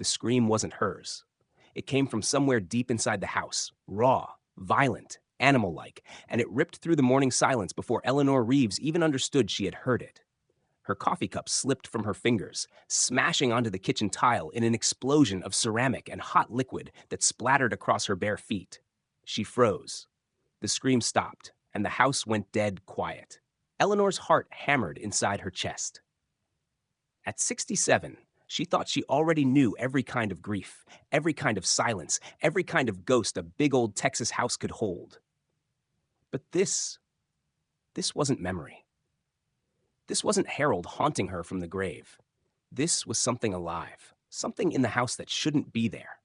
The scream wasn't hers. It came from somewhere deep inside the house, raw, violent, animal-like, and it ripped through the morning silence before Eleanor Reeves even understood she had heard it. Her coffee cup slipped from her fingers, smashing onto the kitchen tile in an explosion of ceramic and hot liquid that splattered across her bare feet. She froze. The scream stopped, and the house went dead quiet. Eleanor's heart hammered inside her chest. At 67, she thought she already knew every kind of grief, every kind of silence, every kind of ghost a big old Texas house could hold. But this wasn't memory. This wasn't Harold haunting her from the grave. This was something alive, something in the house that shouldn't be there.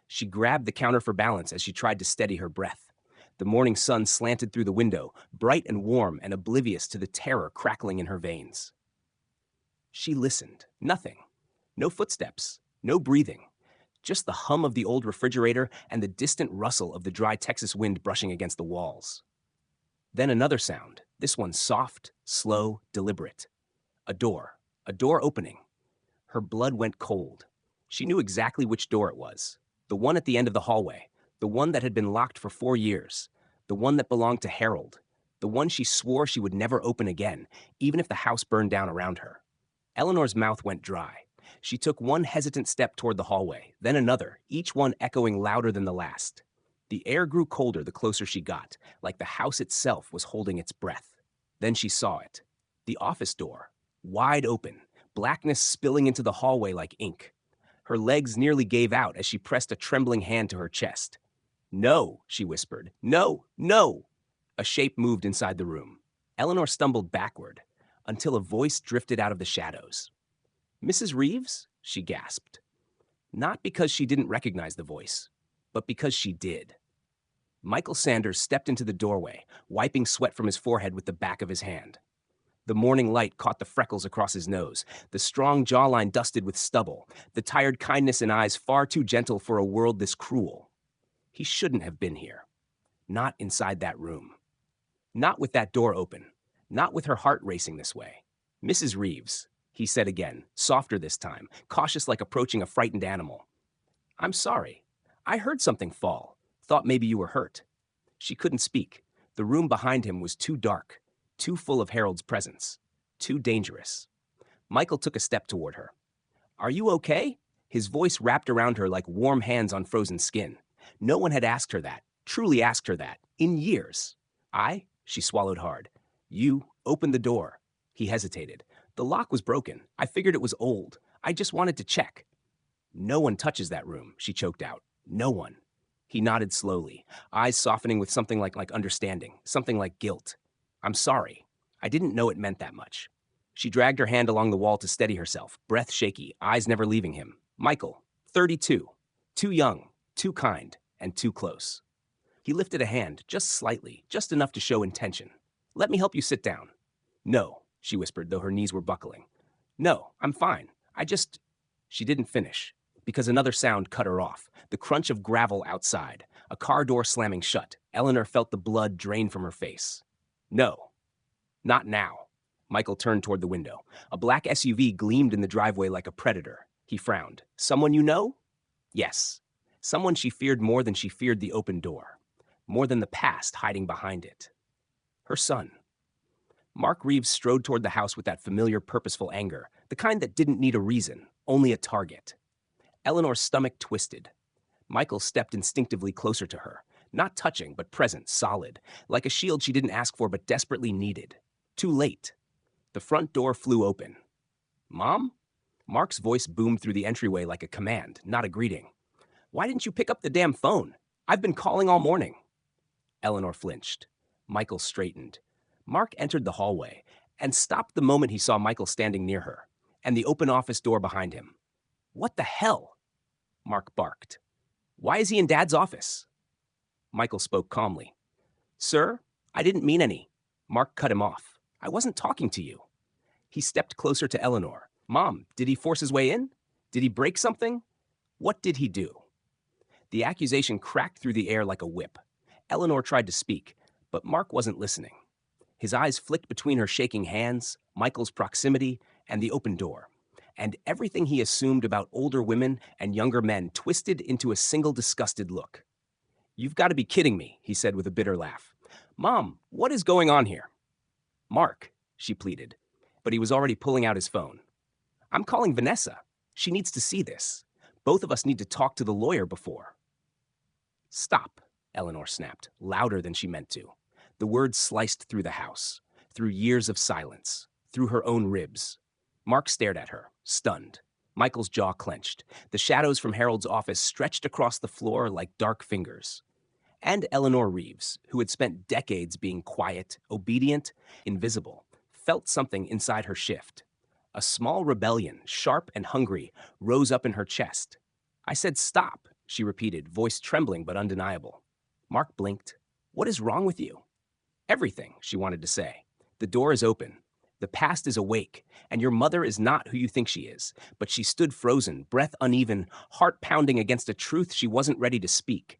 She grabbed the counter for balance as she tried to steady her breath. The morning sun slanted through the window, bright and warm and oblivious to the terror crackling in her veins. She listened. Nothing. No footsteps. No breathing. Just the hum of the old refrigerator and the distant rustle of the dry Texas wind brushing against the walls. Then another sound, this one soft, slow, deliberate. A door opening. Her blood went cold. She knew exactly which door it was. The one at the end of the hallway. The one that had been locked for 4 years. The one that belonged to Harold. The one she swore she would never open again, even if the house burned down around her. Eleanor's mouth went dry. She took one hesitant step toward the hallway, then another, each one echoing louder than the last. The air grew colder the closer she got, like the house itself was holding its breath. Then she saw it. The office door, wide open, blackness spilling into the hallway like ink. Her legs nearly gave out as she pressed a trembling hand to her chest. "No," she whispered. "No, no!" A shape moved inside the room. Eleanor stumbled backward until a voice drifted out of the shadows. "Mrs. Reeves?" she gasped. Not because she didn't recognize the voice, but because she did. Michael Sanders stepped into the doorway, wiping sweat from his forehead with the back of his hand. The morning light caught the freckles across his nose, the strong jawline dusted with stubble, the tired kindness in eyes far too gentle for a world this cruel. He shouldn't have been here. Not inside that room. Not with that door open. Not with her heart racing this way. "Mrs. Reeves," he said again, softer this time, cautious like approaching a frightened animal. "I'm sorry. I heard something fall. Thought maybe you were hurt." She couldn't speak. The room behind him was too dark, too full of Harold's presence, too dangerous. Michael took a step toward her. "Are you okay?" His voice wrapped around her like warm hands on frozen skin. No one had asked her that, truly asked her that, in years. She swallowed hard. "You opened the door." He hesitated. "The lock was broken. I figured it was old. I just wanted to check." "No one touches that room," she choked out. "No one." He nodded slowly, eyes softening with something like understanding, something like guilt. "I'm sorry. I didn't know it meant that much." She dragged her hand along the wall to steady herself, breath shaky, eyes never leaving him. Michael, 32. Too young, too kind, and too close. He lifted a hand, just slightly, just enough to show intention. "Let me help you sit down." "No," she whispered, though her knees were buckling. "No, I'm fine. She didn't finish, because another sound cut her off, the crunch of gravel outside, a car door slamming shut. Eleanor felt the blood drain from her face. "No, not now." Michael turned toward the window. A black SUV gleamed in the driveway like a predator. He frowned. "Someone you know?" "Yes." Someone she feared more than she feared the open door. More than the past hiding behind it. Her son. Mark Reeves strode toward the house with that familiar, purposeful anger, the kind that didn't need a reason, only a target. Eleanor's stomach twisted. Michael stepped instinctively closer to her, not touching, but present, solid, like a shield she didn't ask for but desperately needed. Too late. The front door flew open. "Mom?" Mark's voice boomed through the entryway like a command, not a greeting. "Why didn't you pick up the damn phone? I've been calling all morning." Eleanor flinched. Michael straightened. Mark entered the hallway and stopped the moment he saw Michael standing near her, and the open office door behind him. "What the hell?" Mark barked. "Why is he in Dad's office?" Michael spoke calmly. "Sir, I didn't mean any." Mark cut him off. "I wasn't talking to you." He stepped closer to Eleanor. "Mom, did he force his way in? Did he break something? What did he do?" The accusation cracked through the air like a whip. Eleanor tried to speak, but Mark wasn't listening. His eyes flicked between her shaking hands, Michael's proximity, and the open door. and everything he assumed about older women and younger men twisted into a single disgusted look. "You've got to be kidding me," he said with a bitter laugh. "Mom, what is going on here?" "Mark," she pleaded, but he was already pulling out his phone. "I'm calling Vanessa. She needs to see this. Both of us need to talk to the lawyer before." "Stop," Eleanor snapped, louder than she meant to. The words sliced through the house, through years of silence, through her own ribs. Mark stared at her, stunned. Michael's jaw clenched. The shadows from Harold's office stretched across the floor like dark fingers. And Eleanor Reeves, who had spent decades being quiet, obedient, invisible, felt something inside her shift. A small rebellion, sharp and hungry, rose up in her chest. "I said stop," she repeated, voice trembling but undeniable. Mark blinked. "What is wrong with you?" "Everything," she wanted to say. "The door is open. The past is awake, and your mother is not who you think she is." But she stood frozen, breath uneven, heart pounding against a truth she wasn't ready to speak.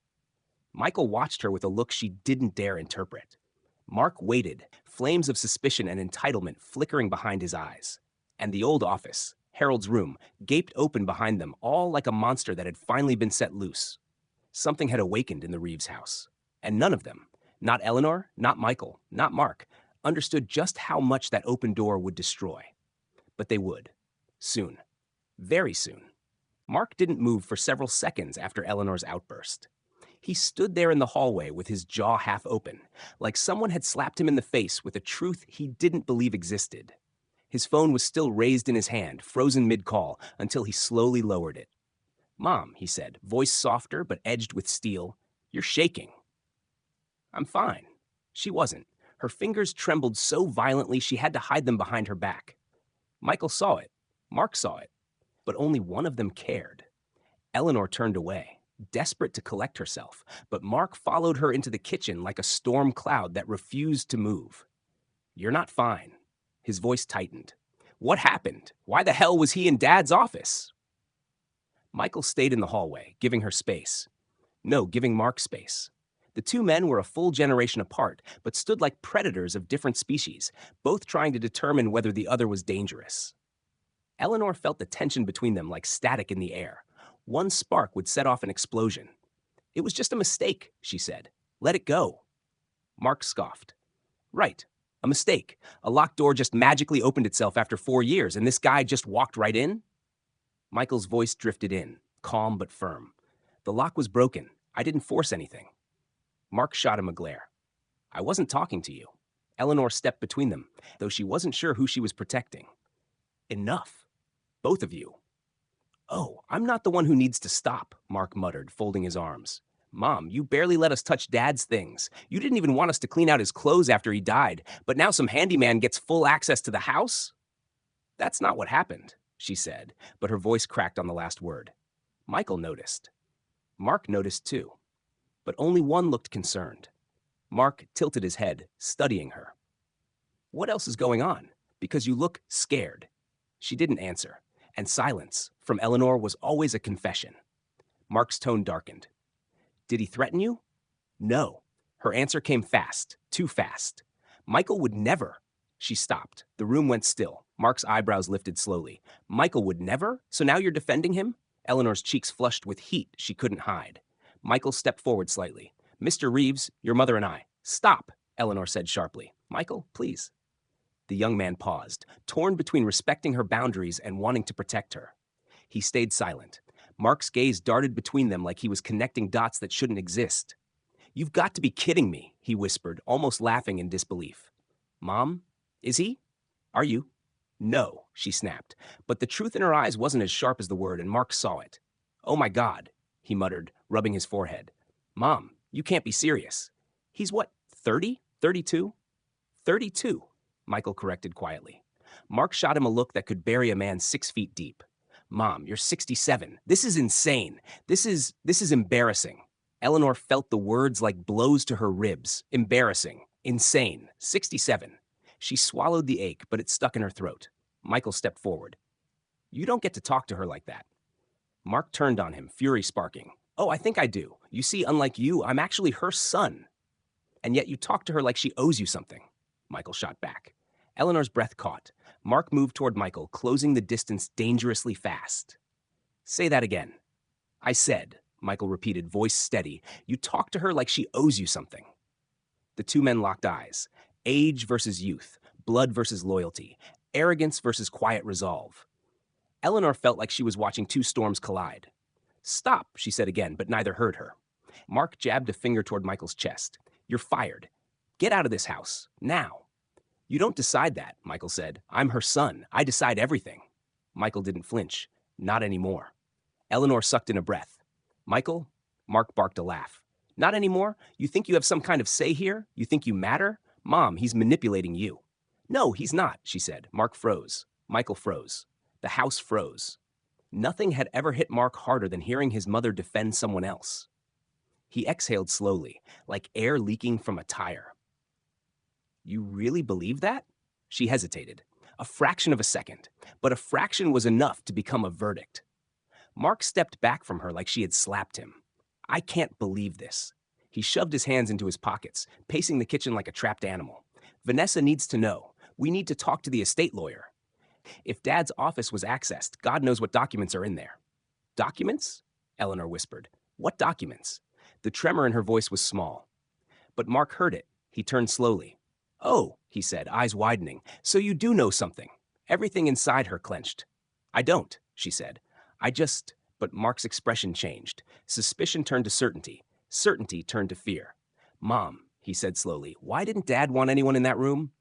Michael watched her with a look she didn't dare interpret. Mark waited, flames of suspicion and entitlement flickering behind his eyes. And the old office, Harold's room, gaped open behind them, all like a monster that had finally been set loose. Something had awakened in the Reeves house, and none of them, not Eleanor, not Michael, not Mark, understood just how much that open door would destroy. But they would. Soon. Very soon. Mark didn't move for several seconds after Eleanor's outburst. He stood there in the hallway with his jaw half open, like someone had slapped him in the face with a truth he didn't believe existed. His phone was still raised in his hand, frozen mid-call, until he slowly lowered it. "Mom," he said, voice softer but edged with steel, "you're shaking." "I'm fine." She wasn't. Her fingers trembled so violently she had to hide them behind her back. Michael saw it. Mark saw it. But only one of them cared. Eleanor turned away, desperate to collect herself, but Mark followed her into the kitchen like a storm cloud that refused to move. "You're not fine." His voice tightened. "What happened? Why the hell was he in Dad's office?" Michael stayed in the hallway, giving her space. No, giving Mark space. The two men were a full generation apart, but stood like predators of different species, both trying to determine whether the other was dangerous. Eleanor felt the tension between them like static in the air. One spark would set off an explosion. "It was just a mistake," she said. "Let it go." Mark scoffed. "Right. A mistake. A locked door just magically opened itself after 4 years, and this guy just walked right in?" Michael's voice drifted in, calm but firm. "The lock was broken. I didn't force anything." Mark shot him a glare. "I wasn't talking to you." Eleanor stepped between them, though she wasn't sure who she was protecting. "Enough. Both of you." "Oh, I'm not the one who needs to stop," Mark muttered, folding his arms. "Mom, you barely let us touch Dad's things. You didn't even want us to clean out his clothes after he died, but now some handyman gets full access to the house?" "That's not what happened," she said, but her voice cracked on the last word. Michael noticed. Mark noticed too, but only one looked concerned. Mark tilted his head, studying her. "What else is going on? Because you look scared." She didn't answer, and silence from Eleanor was always a confession. Mark's tone darkened. "Did he threaten you?" "No." Her answer came fast, too fast. "Michael would never." She stopped. The room went still. Mark's eyebrows lifted slowly. "Michael would never? So now you're defending him?" Eleanor's cheeks flushed with heat she couldn't hide. Michael stepped forward slightly. "Mr. Reeves, your mother and I." "Stop," Eleanor said sharply. "Michael, please." The young man paused, torn between respecting her boundaries and wanting to protect her. He stayed silent. Mark's gaze darted between them like he was connecting dots that shouldn't exist. "You've got to be kidding me," he whispered, almost laughing in disbelief. "Mom, is he? Are you?" "No," she snapped, but the truth in her eyes wasn't as sharp as the word, and Mark saw it. "Oh my God," he muttered, rubbing his forehead. "Mom, you can't be serious. He's what, 30? 32? 32, Michael corrected quietly. Mark shot him a look that could bury a man 6 feet deep. "Mom, you're 67. This is insane. This is embarrassing." Eleanor felt the words like blows to her ribs. Embarrassing. Insane. 67. She swallowed the ache, but it stuck in her throat. Michael stepped forward. "You don't get to talk to her like that." Mark turned on him, fury sparking. "Oh, I think I do. You see, unlike you, I'm actually her son." "And yet you talk to her like she owes you something," Michael shot back. Eleanor's breath caught. Mark moved toward Michael, closing the distance dangerously fast. Say that again. I said, Michael repeated, voice steady, you talk to her like she owes you something. The two men locked eyes. Age versus youth, blood versus loyalty, arrogance versus quiet resolve. Eleanor felt like she was watching two storms collide. Stop, she said again, but neither heard her. Mark jabbed a finger toward Michael's chest. You're fired. Get out of this house, now. You don't decide that, Michael said. I'm her son. I decide everything. Michael didn't flinch. Not anymore. Eleanor sucked in a breath. Michael? Mark barked a laugh. Not anymore? You think you have some kind of say here? You think you matter? Mom, he's manipulating you. No, he's not, she said. Mark froze. Michael froze. The house froze. Nothing had ever hit Mark harder than hearing his mother defend someone else. He exhaled slowly, like air leaking from a tire. You really believe that? She hesitated. A fraction of a second, but a fraction was enough to become a verdict. Mark stepped back from her like she had slapped him. I can't believe this. He shoved his hands into his pockets, pacing the kitchen like a trapped animal. Vanessa needs to know. We need to talk to the estate lawyer. If Dad's office was accessed, God knows what documents are in there. Documents? Eleanor whispered. What documents? The tremor in her voice was small. But Mark heard it. He turned slowly. Oh, he said, eyes widening. So you do know something. Everything inside her clenched. I don't, she said. But Mark's expression changed. Suspicion turned to certainty. Certainty turned to fear. Mom, he said slowly, why didn't Dad want anyone in that room?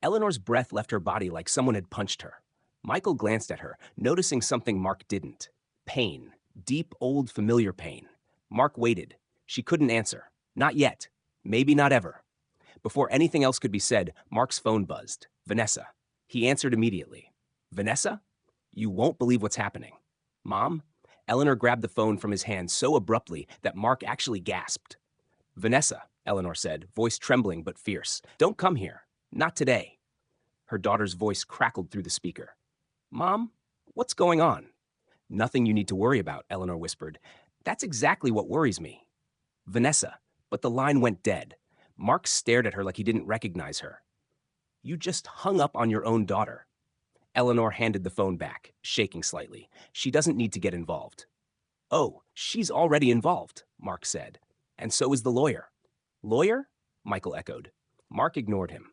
Eleanor's breath left her body like someone had punched her. Michael glanced at her, noticing something Mark didn't. Pain. Deep, old, familiar pain. Mark waited. She couldn't answer. Not yet. Maybe not ever. Before anything else could be said, Mark's phone buzzed. Vanessa. He answered immediately. Vanessa? You won't believe what's happening. Mom? Eleanor grabbed the phone from his hand so abruptly that Mark actually gasped. Vanessa, Eleanor said, voice trembling but fierce. Don't come here. Not today. Her daughter's voice crackled through the speaker. Mom? What's going on? Nothing you need to worry about, Eleanor whispered. That's exactly what worries me. Vanessa. But the line went dead. Mark stared at her like he didn't recognize her. You just hung up on your own daughter. Eleanor handed the phone back, shaking slightly. She doesn't need to get involved. Oh, she's already involved, Mark said. And so is the lawyer. Lawyer? Michael echoed. Mark ignored him.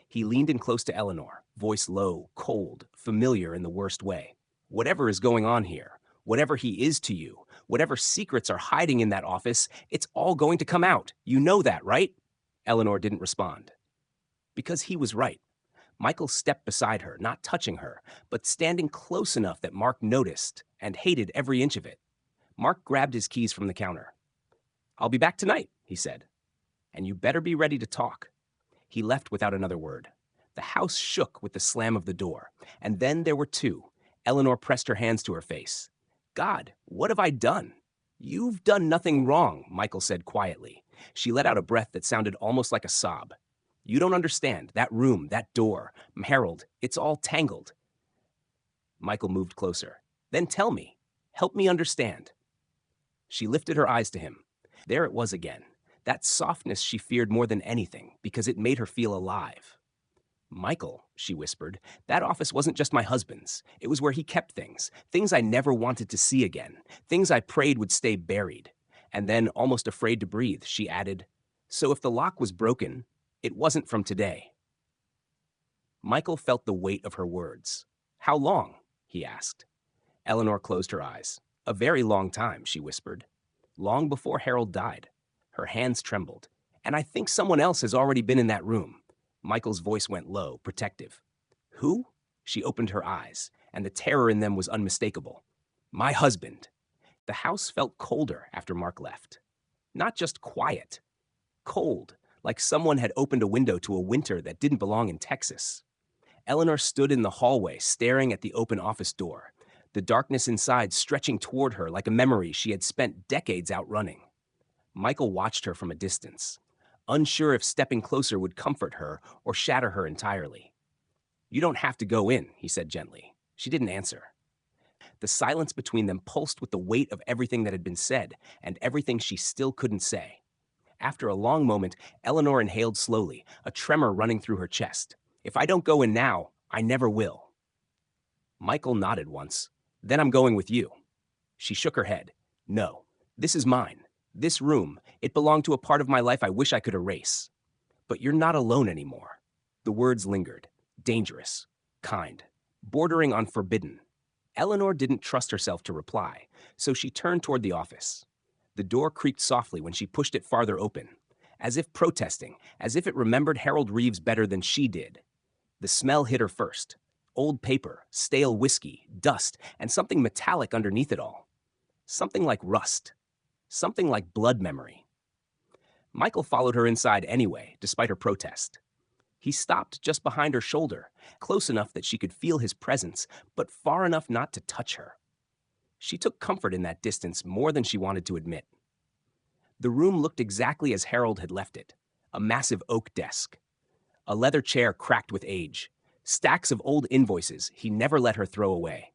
He leaned in close to Eleanor, voice low, cold, familiar in the worst way. Whatever is going on here, whatever he is to you, whatever secrets are hiding in that office, it's all going to come out. You know that, right? Eleanor didn't respond. Because he was right. Michael stepped beside her, not touching her, but standing close enough that Mark noticed and hated every inch of it. Mark grabbed his keys from the counter. I'll be back tonight, he said. And you better be ready to talk. He left without another word. The house shook with the slam of the door. And then there were two. Eleanor pressed her hands to her face. God, what have I done? You've done nothing wrong, Michael said quietly. She let out a breath that sounded almost like a sob. You don't understand. That room, that door. Harold, it's all tangled. Michael moved closer. Then tell me. Help me understand. She lifted her eyes to him. There it was again. That softness she feared more than anything, because it made her feel alive. Michael, she whispered, that office wasn't just my husband's. It was where he kept things I never wanted to see again, things I prayed would stay buried. And then, almost afraid to breathe, she added, so if the lock was broken, it wasn't from today. Michael felt the weight of her words. How long? He asked. Eleanor closed her eyes. A very long time, she whispered. Long before Harold died. Her hands trembled. And I think someone else has already been in that room. Michael's voice went low, protective. Who? She opened her eyes, and the terror in them was unmistakable. My husband. The house felt colder after Mark left. Not just quiet. Cold, like someone had opened a window to a winter that didn't belong in Texas. Eleanor stood in the hallway, staring at the open office door, the darkness inside stretching toward her like a memory she had spent decades outrunning. Michael watched her from a distance, unsure if stepping closer would comfort her or shatter her entirely. You don't have to go in, he said gently. She didn't answer. The silence between them pulsed with the weight of everything that had been said and everything she still couldn't say. After a long moment, Eleanor inhaled slowly, a tremor running through her chest. If I don't go in now, I never will. Michael nodded once. Then I'm going with you. She shook her head. No, this is mine. This room, it belonged to a part of my life I wish I could erase. But you're not alone anymore. The words lingered. Dangerous. Kind. Bordering on forbidden. Eleanor didn't trust herself to reply, so she turned toward the office. The door creaked softly when she pushed it farther open, as if protesting, as if it remembered Harold Reeves better than she did. The smell hit her first. Old paper, stale whiskey, dust, and something metallic underneath it all. Something like rust. Something like blood memory. Michael followed her inside anyway, despite her protest. He stopped just behind her shoulder, close enough that she could feel his presence, but far enough not to touch her. She took comfort in that distance more than she wanted to admit. The room looked exactly as Harold had left it, a massive oak desk. A leather chair cracked with age, stacks of old invoices he never let her throw away,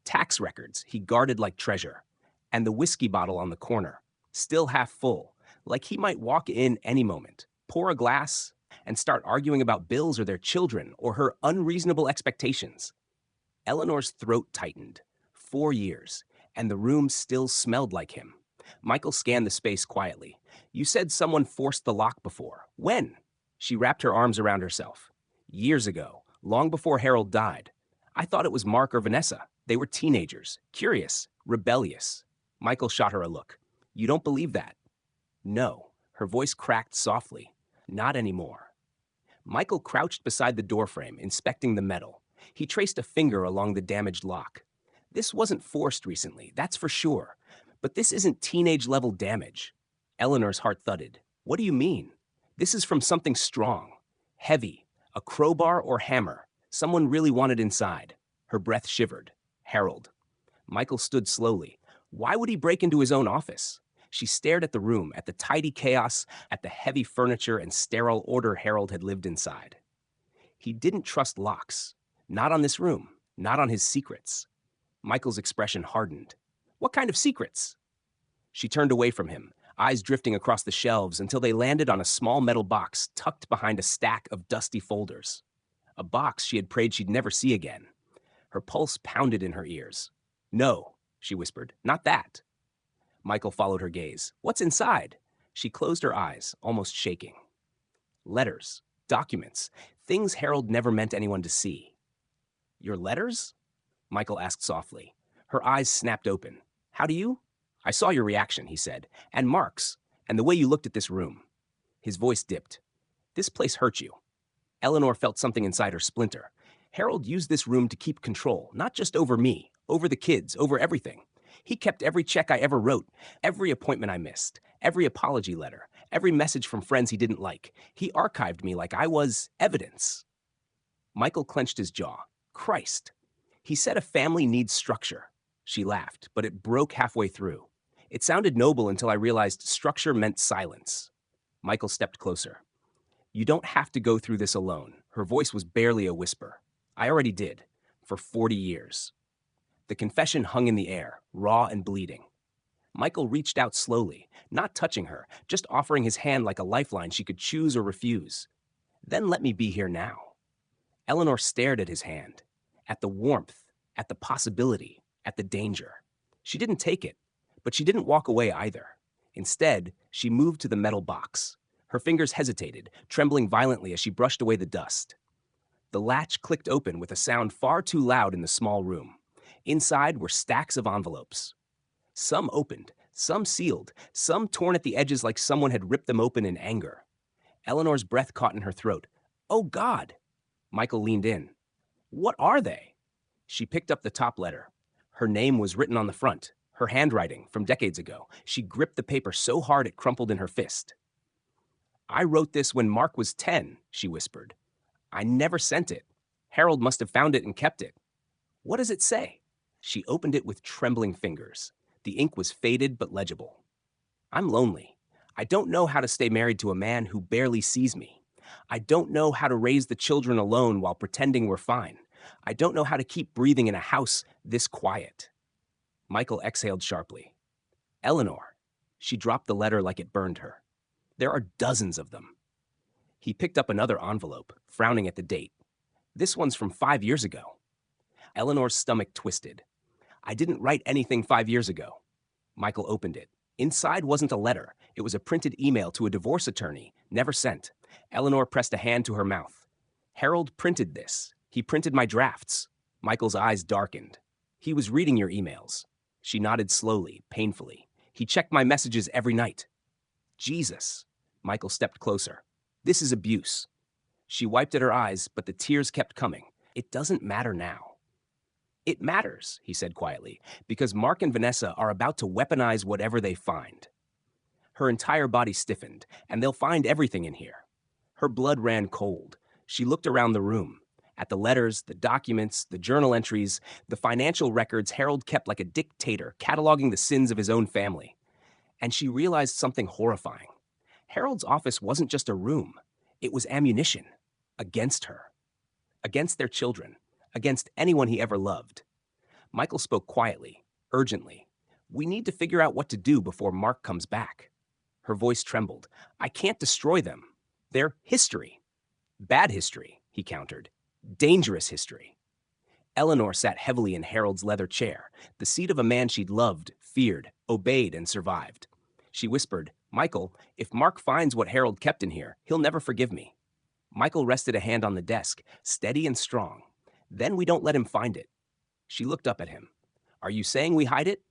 tax records he guarded like treasure, and the whiskey bottle on the corner, still half full, like he might walk in any moment, pour a glass, and start arguing about bills or their children or her unreasonable expectations. Eleanor's throat tightened. 4 years, and the room still smelled like him. Michael scanned the space quietly. You said someone forced the lock before. When? She wrapped her arms around herself. Years ago, long before Harold died. I thought it was Mark or Vanessa. They were teenagers, curious, rebellious. Michael shot her a look. You don't believe that? No. Her voice cracked softly. Not anymore. Michael crouched beside the doorframe, inspecting the metal. He traced a finger along the damaged lock. This wasn't forced recently, that's for sure. But this isn't teenage-level damage. Eleanor's heart thudded. What do you mean? This is from something strong, heavy, a crowbar or hammer. Someone really wanted inside. Her breath shivered. Harold. Michael stood slowly. Why would he break into his own office? She stared at the room, at the tidy chaos, at the heavy furniture and sterile order Harold had lived inside. He didn't trust locks. Not on this room. Not on his secrets. Michael's expression hardened. What kind of secrets? She turned away from him, eyes drifting across the shelves until they landed on a small metal box tucked behind a stack of dusty folders. A box she had prayed she'd never see again. Her pulse pounded in her ears. No, she whispered, not that. Michael followed her gaze. What's inside? She closed her eyes, almost shaking. Letters, documents, things Harold never meant anyone to see. Your letters? Michael asked softly. Her eyes snapped open. How do you? I saw your reaction, he said, and Mark's, and the way you looked at this room. His voice dipped. This place hurt you. Eleanor felt something inside her splinter. Harold used this room to keep control, not just over me, over the kids, over everything. He kept every check I ever wrote, every appointment I missed, every apology letter, every message from friends he didn't like. He archived me like I was evidence. Michael clenched his jaw. Christ. He said a family needs structure. She laughed, but it broke halfway through. It sounded noble until I realized structure meant silence. Michael stepped closer. You don't have to go through this alone. Her voice was barely a whisper. I already did, for 40 years. The confession hung in the air, raw and bleeding. Michael reached out slowly, not touching her, just offering his hand like a lifeline she could choose or refuse. Then let me be here now. Eleanor stared at his hand, at the warmth, at the possibility, at the danger. She didn't take it, but she didn't walk away either. Instead, she moved to the metal box. Her fingers hesitated, trembling violently as she brushed away the dust. The latch clicked open with a sound far too loud in the small room. Inside were stacks of envelopes. Some opened, some sealed, some torn at the edges like someone had ripped them open in anger. Eleanor's breath caught in her throat. Oh, God! Michael leaned in. What are they? She picked up the top letter. Her name was written on the front, her handwriting from decades ago. She gripped the paper so hard it crumpled in her fist. I wrote this when Mark was 10, she whispered. I never sent it. Harold must have found it and kept it. What does it say? She opened it with trembling fingers. The ink was faded but legible. I'm lonely. I don't know how to stay married to a man who barely sees me. I don't know how to raise the children alone while pretending we're fine. I don't know how to keep breathing in a house this quiet. Michael exhaled sharply. Eleanor. She dropped the letter like it burned her. There are dozens of them. He picked up another envelope, frowning at the date. This one's from 5 years ago. Eleanor's stomach twisted. I didn't write anything 5 years ago. Michael opened it. Inside wasn't a letter. It was a printed email to a divorce attorney, never sent. Eleanor pressed a hand to her mouth. Harold printed this. He printed my drafts. Michael's eyes darkened. He was reading your emails. She nodded slowly, painfully. He checked my messages every night. Jesus. Michael stepped closer. This is abuse. She wiped at her eyes, but the tears kept coming. It doesn't matter now. It matters, he said quietly, because Mark and Vanessa are about to weaponize whatever they find. Her entire body stiffened, and they'll find everything in here. Her blood ran cold. She looked around the room, at the letters, the documents, the journal entries, the financial records Harold kept like a dictator, cataloging the sins of his own family. And she realized something horrifying. Harold's office wasn't just a room. It was ammunition. Against her. Against their children. Against anyone he ever loved. Michael spoke quietly, urgently. We need to figure out what to do before Mark comes back. Her voice trembled. I can't destroy them. They're history. Bad history, he countered. Dangerous history. Eleanor sat heavily in Harold's leather chair, the seat of a man she'd loved, feared, obeyed, and survived. She whispered, Michael, if Mark finds what Harold kept in here, he'll never forgive me. Michael rested a hand on the desk, steady and strong. Then we don't let him find it. She looked up at him. Are you saying we hide it?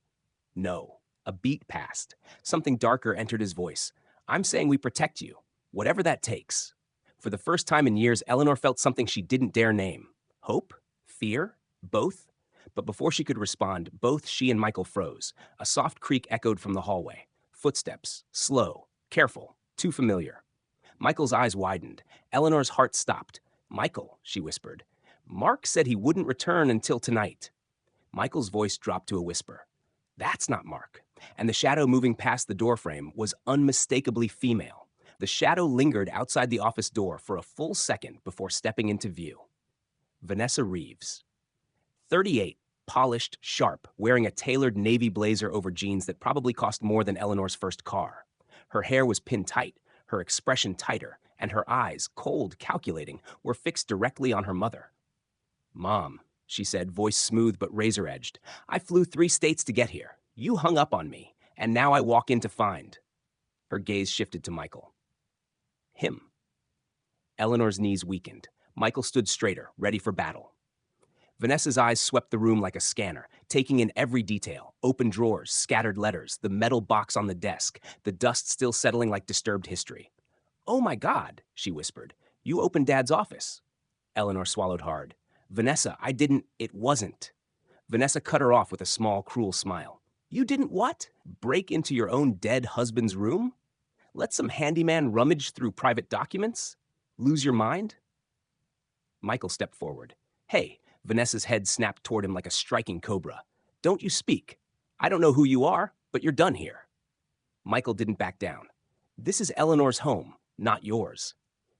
No. A beat passed. Something darker entered his voice. I'm saying we protect you, whatever that takes. For the first time in years, Eleanor felt something she didn't dare name. Hope? Fear? Both? But before she could respond, both she and Michael froze. A soft creak echoed from the hallway. Footsteps. Slow. Careful. Too familiar. Michael's eyes widened. Eleanor's heart stopped. Michael, she whispered. Mark said he wouldn't return until tonight. Michael's voice dropped to a whisper. That's not Mark. And the shadow moving past the doorframe was unmistakably female. The shadow lingered outside the office door for a full second before stepping into view. Vanessa Reeves. 38, polished, sharp, wearing a tailored navy blazer over jeans that probably cost more than Eleanor's first car. Her hair was pinned tight, her expression tighter, and her eyes, cold, calculating, were fixed directly on her mother. Mom, she said, voice smooth but razor-edged, I flew 3 states to get here. You hung up on me, and now I walk in to find. Her gaze shifted to Michael. Him. Eleanor's knees weakened. Michael stood straighter, ready for battle. Vanessa's eyes swept the room like a scanner, taking in every detail. Open drawers, scattered letters, the metal box on the desk, the dust still settling like disturbed history. Oh my God, she whispered. You opened Dad's office. Eleanor swallowed hard. Vanessa, it wasn't. Vanessa cut her off with a small, cruel smile. You didn't what? Break into your own dead husband's room? Let some handyman rummage through private documents? Lose your mind? Michael stepped forward. Hey, Vanessa's head snapped toward him like a striking cobra. Don't you speak. I don't know who you are, but you're done here. Michael didn't back down. This is Eleanor's home, not yours.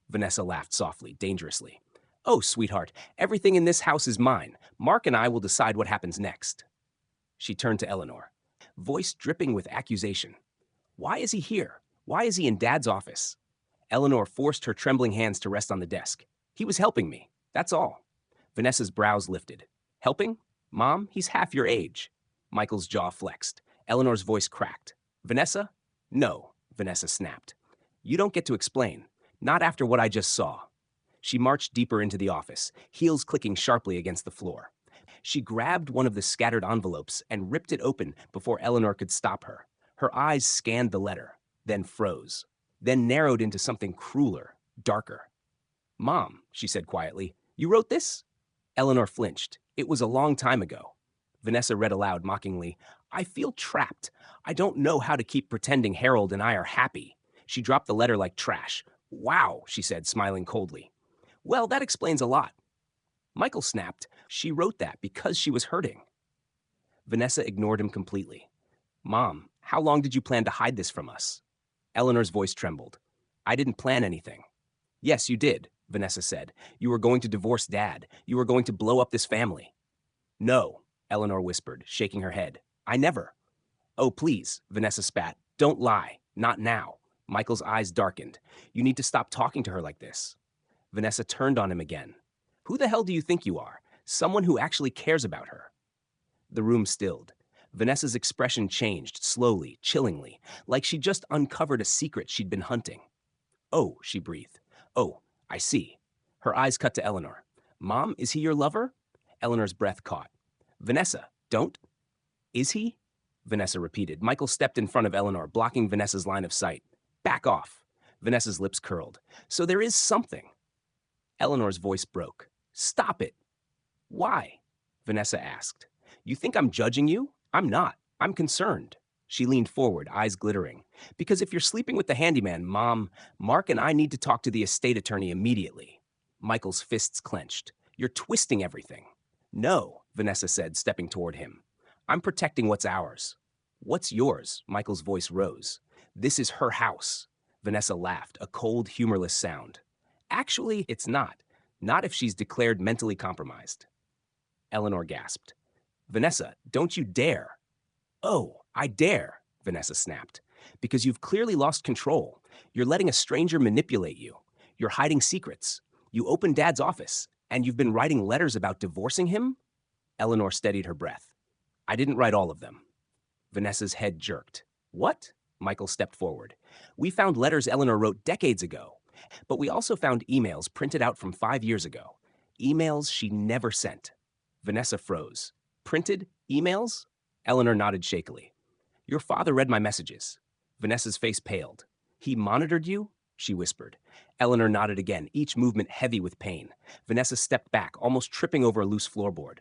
Vanessa laughed softly, dangerously. Oh, sweetheart, everything in this house is mine. Mark and I will decide what happens next. She turned to Eleanor, voice dripping with accusation. Why is he here? Why is he in Dad's office? Eleanor forced her trembling hands to rest on the desk. He was helping me, that's all. Vanessa's brows lifted. Helping? Mom, he's half your age. Michael's jaw flexed. Eleanor's voice cracked. Vanessa? No, Vanessa snapped. You don't get to explain. Not after what I just saw. She marched deeper into the office, heels clicking sharply against the floor. She grabbed one of the scattered envelopes and ripped it open before Eleanor could stop her. Her eyes scanned the letter, then froze, then narrowed into something crueler, darker. Mom, she said quietly, you wrote this? Eleanor flinched. It was a long time ago. Vanessa read aloud mockingly, I feel trapped. I don't know how to keep pretending Harold and I are happy. She dropped the letter like trash. Wow, she said, smiling coldly. Well, that explains a lot. Michael snapped. She wrote that because she was hurting. Vanessa ignored him completely. Mom, how long did you plan to hide this from us? Eleanor's voice trembled. I didn't plan anything. Yes, you did, Vanessa said. You were going to divorce Dad. You were going to blow up this family. No, Eleanor whispered, shaking her head. I never. Oh, please, Vanessa spat. Don't lie. Not now. Michael's eyes darkened. You need to stop talking to her like this. Vanessa turned on him again. Who the hell do you think you are? Someone who actually cares about her. The room stilled. Vanessa's expression changed, slowly, chillingly, like she'd just uncovered a secret she'd been hunting. "Oh," she breathed. "Oh, I see." Her eyes cut to Eleanor. "Mom, is he your lover?" Eleanor's breath caught. "Vanessa, don't." "Is he?" Vanessa repeated. Michael stepped in front of Eleanor, blocking Vanessa's line of sight. "Back off." Vanessa's lips curled. "So there is something." Eleanor's voice broke. "Stop it." "Why?" Vanessa asked. "You think I'm judging you? I'm not. I'm concerned." She leaned forward, eyes glittering. "Because if you're sleeping with the handyman, Mom, Mark and I need to talk to the estate attorney immediately." Michael's fists clenched. "You're twisting everything." "No," Vanessa said, stepping toward him. "I'm protecting what's ours." "What's yours?" Michael's voice rose. "This is her house." Vanessa laughed, a cold, humorless sound. "Actually, it's not. Not if she's declared mentally compromised." Eleanor gasped. "Vanessa, don't you dare." "Oh, I dare," Vanessa snapped. "Because you've clearly lost control. You're letting a stranger manipulate you. You're hiding secrets. You opened Dad's office, and you've been writing letters about divorcing him?" Eleanor steadied her breath. "I didn't write all of them." Vanessa's head jerked. "What?" Michael stepped forward. "We found letters Eleanor wrote decades ago, but we also found emails printed out from 5 years ago. Emails she never sent." Vanessa froze. "Printed emails?" Eleanor nodded shakily. "Your father read my messages." Vanessa's face paled. "He monitored you?" she whispered. Eleanor nodded again, each movement heavy with pain. Vanessa stepped back, almost tripping over a loose floorboard.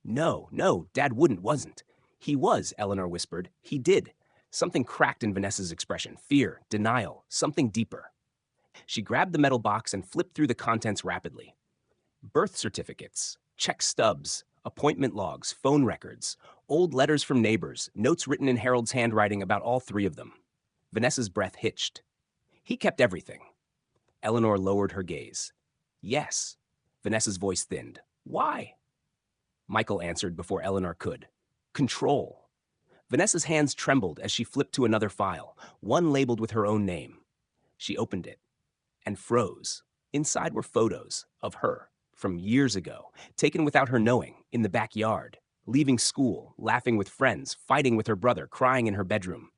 No, Dad wasn't. "He was," Eleanor whispered. "He did." Something cracked in Vanessa's expression. Fear, denial, something deeper. She grabbed the metal box and flipped through the contents rapidly. Birth certificates, check stubs, appointment logs, phone records, old letters from neighbors, notes written in Harold's handwriting about all three of them. Vanessa's breath hitched. "He kept everything." Eleanor lowered her gaze. "Yes." Vanessa's voice thinned. "Why?" Michael answered before Eleanor could. "Control." Vanessa's hands trembled as she flipped to another file, one labeled with her own name. She opened it and froze. Inside were photos of her from years ago, taken without her knowing, in the backyard, leaving school, laughing with friends, fighting with her brother, crying in her bedroom.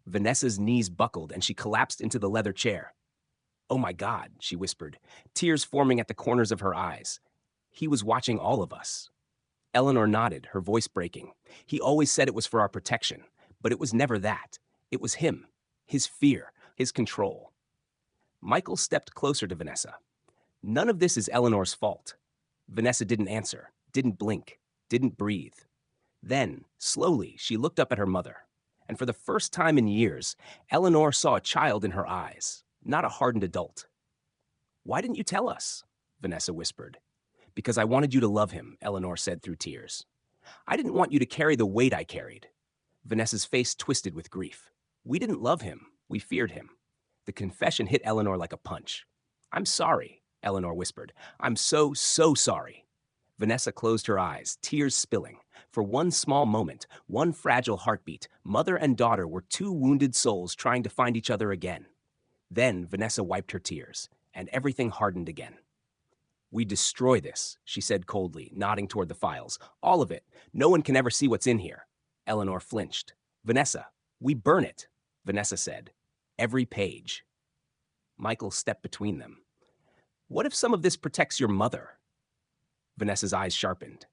Vanessa's knees buckled and she collapsed into the leather chair. "Oh my God," she whispered, tears forming at the corners of her eyes. "He was watching all of us." Eleanor nodded, her voice breaking. "He always said it was for our protection, but it was never that. It was him, his fear, his control." Michael stepped closer to Vanessa. "None of this is Eleanor's fault." Vanessa didn't answer, didn't blink, didn't breathe. Then, slowly, she looked up at her mother. And for the first time in years, Eleanor saw a child in her eyes, not a hardened adult. "Why didn't you tell us?" Vanessa whispered. "Because I wanted you to love him," Eleanor said through tears. "I didn't want you to carry the weight I carried." Vanessa's face twisted with grief. "We didn't love him. We feared him." The confession hit Eleanor like a punch. "I'm sorry," Eleanor whispered. "I'm so sorry." Vanessa closed her eyes, tears spilling. For one small moment, one fragile heartbeat, mother and daughter were two wounded souls trying to find each other again. Then Vanessa wiped her tears, and everything hardened again. "We destroy this," she said coldly, nodding toward the files. "All of it. No one can ever see what's in here." Eleanor flinched. "Vanessa, we burn it," Vanessa said. "Every page." Michael stepped between them. "What if some of this protects your mother?" Vanessa's eyes sharpened.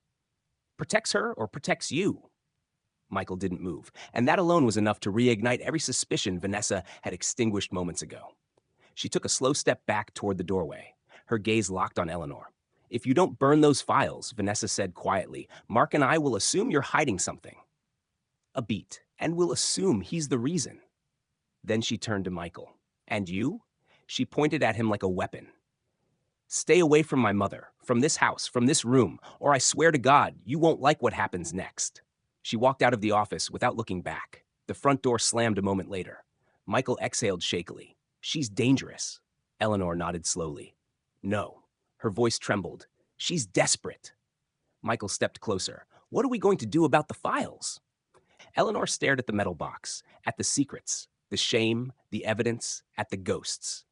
"Protects her or protects you?" Michael didn't move, and that alone was enough to reignite every suspicion Vanessa had extinguished moments ago. She took a slow step back toward the doorway, her gaze locked on Eleanor. "If you don't burn those files," Vanessa said quietly, "Mark and I will assume you're hiding something." A beat, "and we'll assume he's the reason." Then she turned to Michael. "And you?" She pointed at him like a weapon. "Stay away from my mother, from this house, from this room, or I swear to God, you won't like what happens next." She walked out of the office without looking back. The front door slammed a moment later. Michael exhaled shakily. "She's dangerous." Eleanor nodded slowly. "No." Her voice trembled. "She's desperate." Michael stepped closer. "What are we going to do about the files?" Eleanor stared at the metal box, at the secrets, the shame, the evidence, at the ghosts.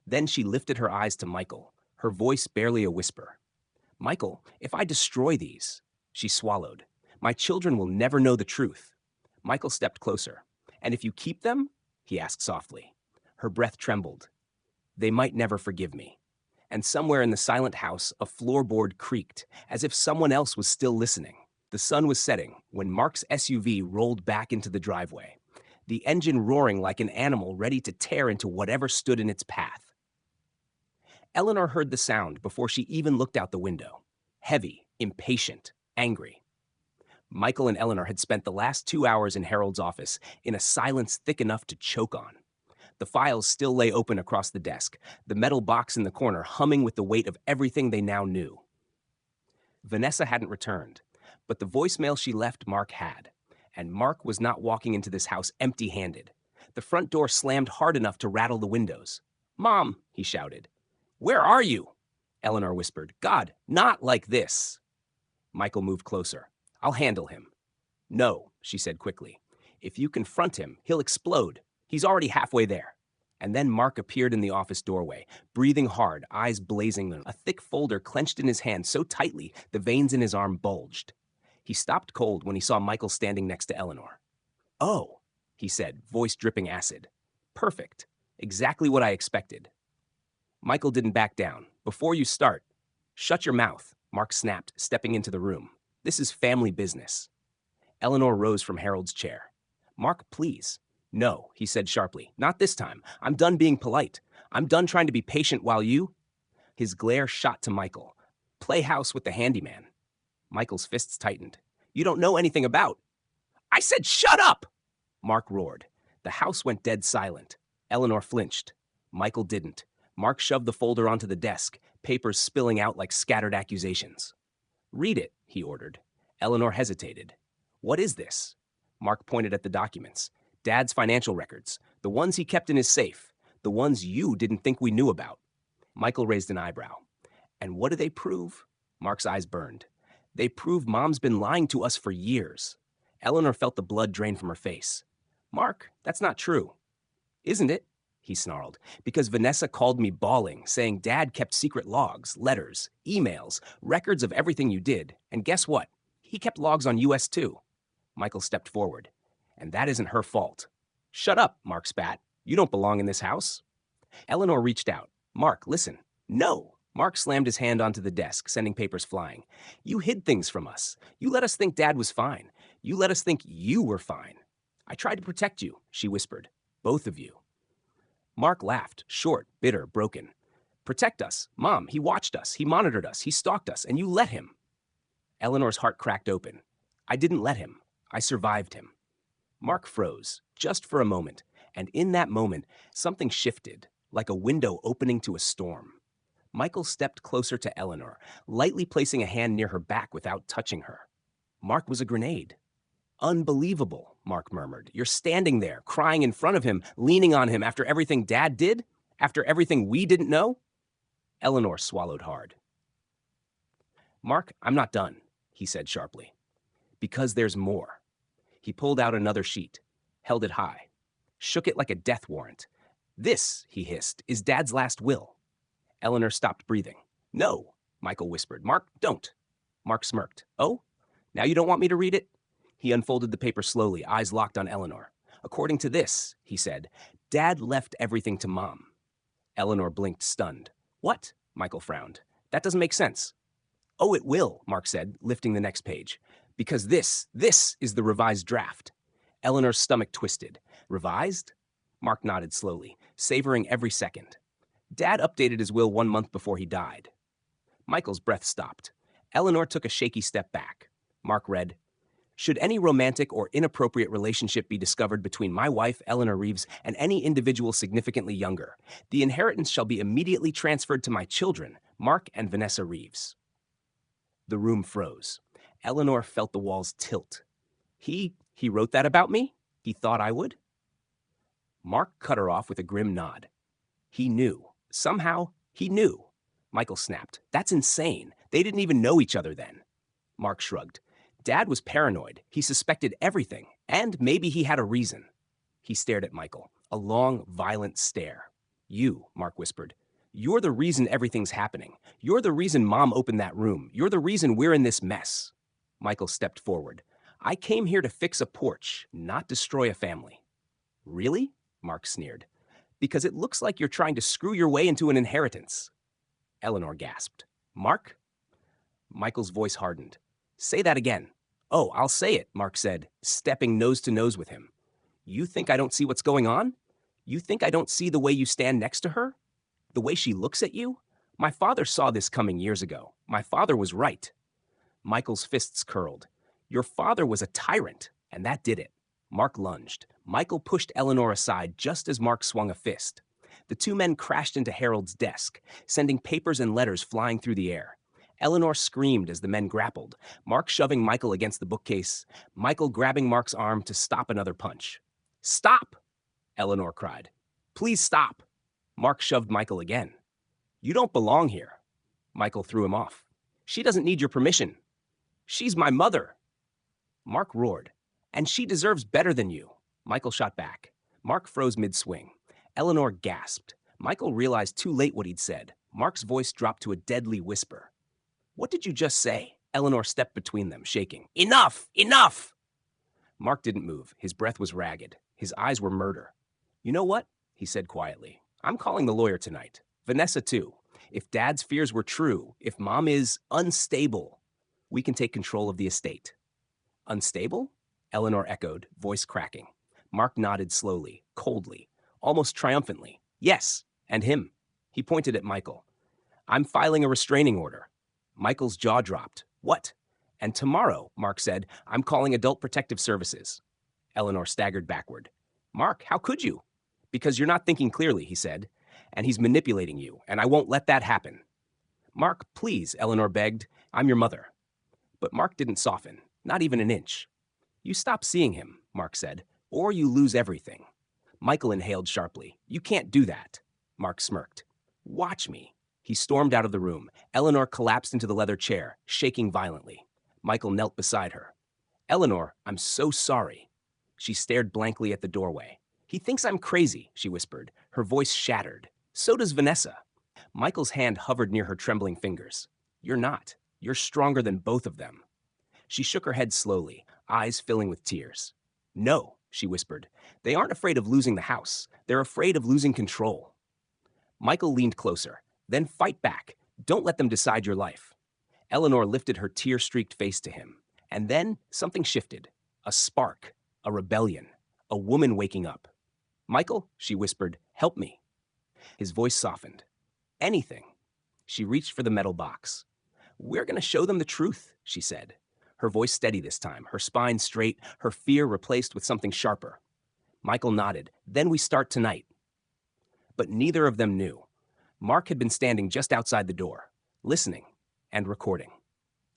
Then she lifted her eyes to Michael, her voice barely a whisper. Michael, if I destroy these, she swallowed, my children will never know the truth. Michael stepped closer. And if you keep them? He asked softly. Her breath trembled. They might never forgive me. And somewhere in the silent house, a floorboard creaked, as if someone else was still listening. The sun was setting when Mark's SUV rolled back into the driveway, the engine roaring like an animal ready to tear into whatever stood in its path. Eleanor heard the sound before she even looked out the window. Heavy, impatient, angry. Michael and Eleanor had spent the last 2 hours in Harold's office in a silence thick enough to choke on. The files still lay open across the desk, the metal box in the corner humming with the weight of everything they now knew. Vanessa hadn't returned, but the voicemail she left Mark had. And Mark was not walking into this house empty-handed. The front door slammed hard enough to rattle the windows. "Mom," he shouted. "Where are you?" Eleanor whispered. "God, not like this." Michael moved closer. "I'll handle him." "No," she said quickly. "If you confront him, he'll explode. He's already halfway there." And then Mark appeared in the office doorway, breathing hard, eyes blazing, a thick folder clenched in his hand so tightly the veins in his arm bulged. He stopped cold when he saw Michael standing next to Eleanor. "Oh," he said, voice dripping acid. "Perfect. Exactly what I expected." Michael didn't back down. "Before you start, shut your mouth," Mark snapped, stepping into the room. "This is family business." Eleanor rose from Harold's chair. "Mark, please." "No," he said sharply. "Not this time. I'm done being polite. I'm done trying to be patient while you—" His glare shot to Michael. "Play house with the handyman." Michael's fists tightened. "You don't know anything about—" "I said shut up!" Mark roared. The house went dead silent. Eleanor flinched. Michael didn't. Mark shoved the folder onto the desk, papers spilling out like scattered accusations. "Read it," he ordered. Eleanor hesitated. "What is this?" Mark pointed at the documents. "Dad's financial records. The ones he kept in his safe. The ones you didn't think we knew about." Michael raised an eyebrow. "And what do they prove?" Mark's eyes burned. "They prove Mom's been lying to us for years." Eleanor felt the blood drain from her face. "Mark, that's not true." "Isn't it?" he snarled. "Because Vanessa called me bawling, saying Dad kept secret logs, letters, emails, records of everything you did. And guess what? He kept logs on US too." Michael stepped forward. "And that isn't her fault." "Shut up," Mark spat. "You don't belong in this house." Eleanor reached out. "Mark, listen." "No." Mark slammed his hand onto the desk, sending papers flying. "You hid things from us. You let us think Dad was fine. You let us think you were fine." "I tried to protect you," she whispered. "Both of you." Mark laughed, short, bitter, broken. "Protect us. Mom, he watched us. He monitored us. He stalked us. And you let him." Eleanor's heart cracked open. "I didn't let him. I survived him." Mark froze, just for a moment. And in that moment, something shifted, like a window opening to a storm. Michael stepped closer to Eleanor, lightly placing a hand near her back without touching her. Mark was a grenade. "Unbelievable," Mark murmured. "You're standing there, crying in front of him, leaning on him after everything Dad did? After everything we didn't know?" Eleanor swallowed hard. "Mark, I'm not done," he said sharply. "Because there's more." He pulled out another sheet, held it high, shook it like a death warrant. "This," he hissed, "is Dad's last will." Eleanor stopped breathing. "No," Michael whispered. "Mark, don't." Mark smirked. "Oh? Now you don't want me to read it?" He unfolded the paper slowly, eyes locked on Eleanor. "According to this," he said, "Dad left everything to Mom." Eleanor blinked, stunned. "What?" Michael frowned. "That doesn't make sense." "Oh, it will," Mark said, lifting the next page. "Because this is the revised draft." Eleanor's stomach twisted. "Revised?" Mark nodded slowly, savoring every second. "Dad updated his will 1 month before he died." Michael's breath stopped. Eleanor took a shaky step back. Mark read, "Should any romantic or inappropriate relationship be discovered between my wife, Eleanor Reeves, and any individual significantly younger, the inheritance shall be immediately transferred to my children, Mark and Vanessa Reeves." The room froze. Eleanor felt the walls tilt. He wrote that about me? He thought I would?" Mark cut her off with a grim nod. "He knew. Somehow, he knew." Michael snapped. "That's insane. They didn't even know each other then." Mark shrugged. "Dad was paranoid. He suspected everything. And maybe he had a reason." He stared at Michael. A long, violent stare. "You," Mark whispered. You're the reason everything's happening. You're the reason Mom opened that room. You're the reason we're in this mess. Michael stepped forward. I came here to fix a porch, not destroy a family. Really? Mark sneered. Because it looks like you're trying to screw your way into an inheritance. Eleanor gasped. Mark? Michael's voice hardened. Say that again. Oh, I'll say it, Mark said, stepping nose to nose with him. You think I don't see what's going on? You think I don't see the way you stand next to her? The way she looks at you? My father saw this coming years ago. My father was right. Michael's fists curled. Your father was a tyrant, and that did it. Mark lunged. Michael pushed Eleanor aside just as Mark swung a fist. The two men crashed into Harold's desk, sending papers and letters flying through the air. Eleanor screamed as the men grappled, Mark shoving Michael against the bookcase, Michael grabbing Mark's arm to stop another punch. Stop! Eleanor cried. Please stop! Mark shoved Michael again. You don't belong here. Michael threw him off. She doesn't need your permission. She's my mother. Mark roared. And she deserves better than you. Michael shot back. Mark froze mid-swing. Eleanor gasped. Michael realized too late what he'd said. Mark's voice dropped to a deadly whisper. What did you just say? Eleanor stepped between them, shaking. Enough! Enough! Mark didn't move. His breath was ragged. His eyes were murder. You know what? He said quietly. I'm calling the lawyer tonight. Vanessa, too. If Dad's fears were true, if Mom is unstable, we can take control of the estate. Unstable? Eleanor echoed, voice cracking. Mark nodded slowly, coldly, almost triumphantly. Yes, and him. He pointed at Michael. I'm filing a restraining order. Michael's jaw dropped. What? And tomorrow, Mark said, I'm calling Adult Protective Services. Eleanor staggered backward. Mark, how could you? Because you're not thinking clearly, he said. And he's manipulating you, and I won't let that happen. Mark, please, Eleanor begged. I'm your mother. But Mark didn't soften, not even an inch. You stop seeing him, Mark said, or you lose everything. Michael inhaled sharply. You can't do that. Mark smirked. Watch me. He stormed out of the room. Eleanor collapsed into the leather chair, shaking violently. Michael knelt beside her. Eleanor, I'm so sorry. She stared blankly at the doorway. He thinks I'm crazy, she whispered. Her voice shattered. So does Vanessa. Michael's hand hovered near her trembling fingers. You're not. You're stronger than both of them. She shook her head slowly, eyes filling with tears. No, she whispered. They aren't afraid of losing the house. They're afraid of losing control. Michael leaned closer. Then fight back. Don't let them decide your life. Eleanor lifted her tear-streaked face to him. And then something shifted. A spark. A rebellion. A woman waking up. Michael, she whispered, help me. His voice softened. Anything. She reached for the metal box. We're going to show them the truth, she said. Her voice steady this time, her spine straight, her fear replaced with something sharper. Michael nodded. Then we start tonight. But neither of them knew. Mark had been standing just outside the door, listening and recording.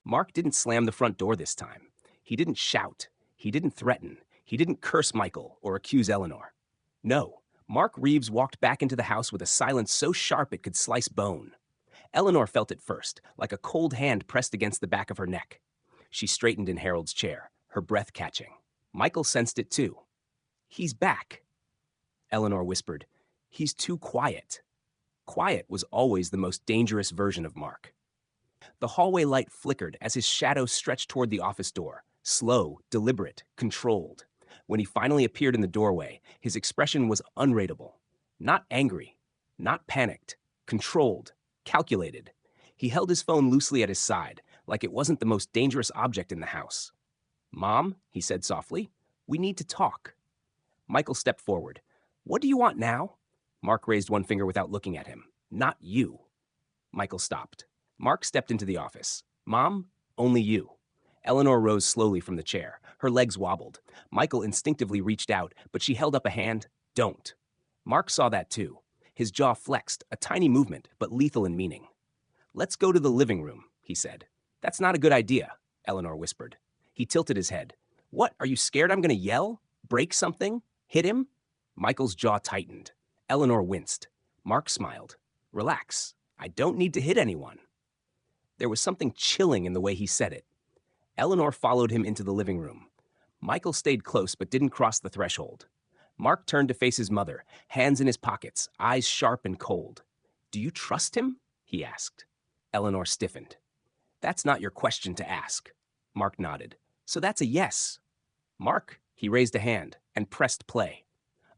Mark didn't slam the front door this time. He didn't shout. He didn't threaten. He didn't curse Michael or accuse Eleanor. No, Mark Reeves walked back into the house with a silence so sharp it could slice bone. Eleanor felt it first, like a cold hand pressed against the back of her neck. She straightened in Harold's chair, her breath catching. Michael sensed it too. He's back. Eleanor whispered, he's too quiet. Quiet was always the most dangerous version of Mark. The hallway light flickered as his shadow stretched toward the office door, slow, deliberate, controlled. When he finally appeared in the doorway, his expression was unreadable. Not angry, not panicked, controlled, calculated. He held his phone loosely at his side, like it wasn't the most dangerous object in the house. Mom, he said softly, we need to talk. Michael stepped forward. What do you want now? Mark raised one finger without looking at him. Not you. Michael stopped. Mark stepped into the office. Mom, only you. Eleanor rose slowly from the chair. Her legs wobbled. Michael instinctively reached out, but she held up a hand. Don't. Mark saw that too. His jaw flexed, a tiny movement, but lethal in meaning. Let's go to the living room, he said. That's not a good idea, Eleanor whispered. He tilted his head. What, are you scared I'm going to yell? Break something? Hit him? Michael's jaw tightened. Eleanor winced. Mark smiled. Relax. I don't need to hit anyone. There was something chilling in the way he said it. Eleanor followed him into the living room. Michael stayed close but didn't cross the threshold. Mark turned to face his mother, hands in his pockets, eyes sharp and cold. Do you trust him? He asked. Eleanor stiffened. That's not your question to ask. Mark nodded. So that's a yes. Mark, he raised a hand and pressed play.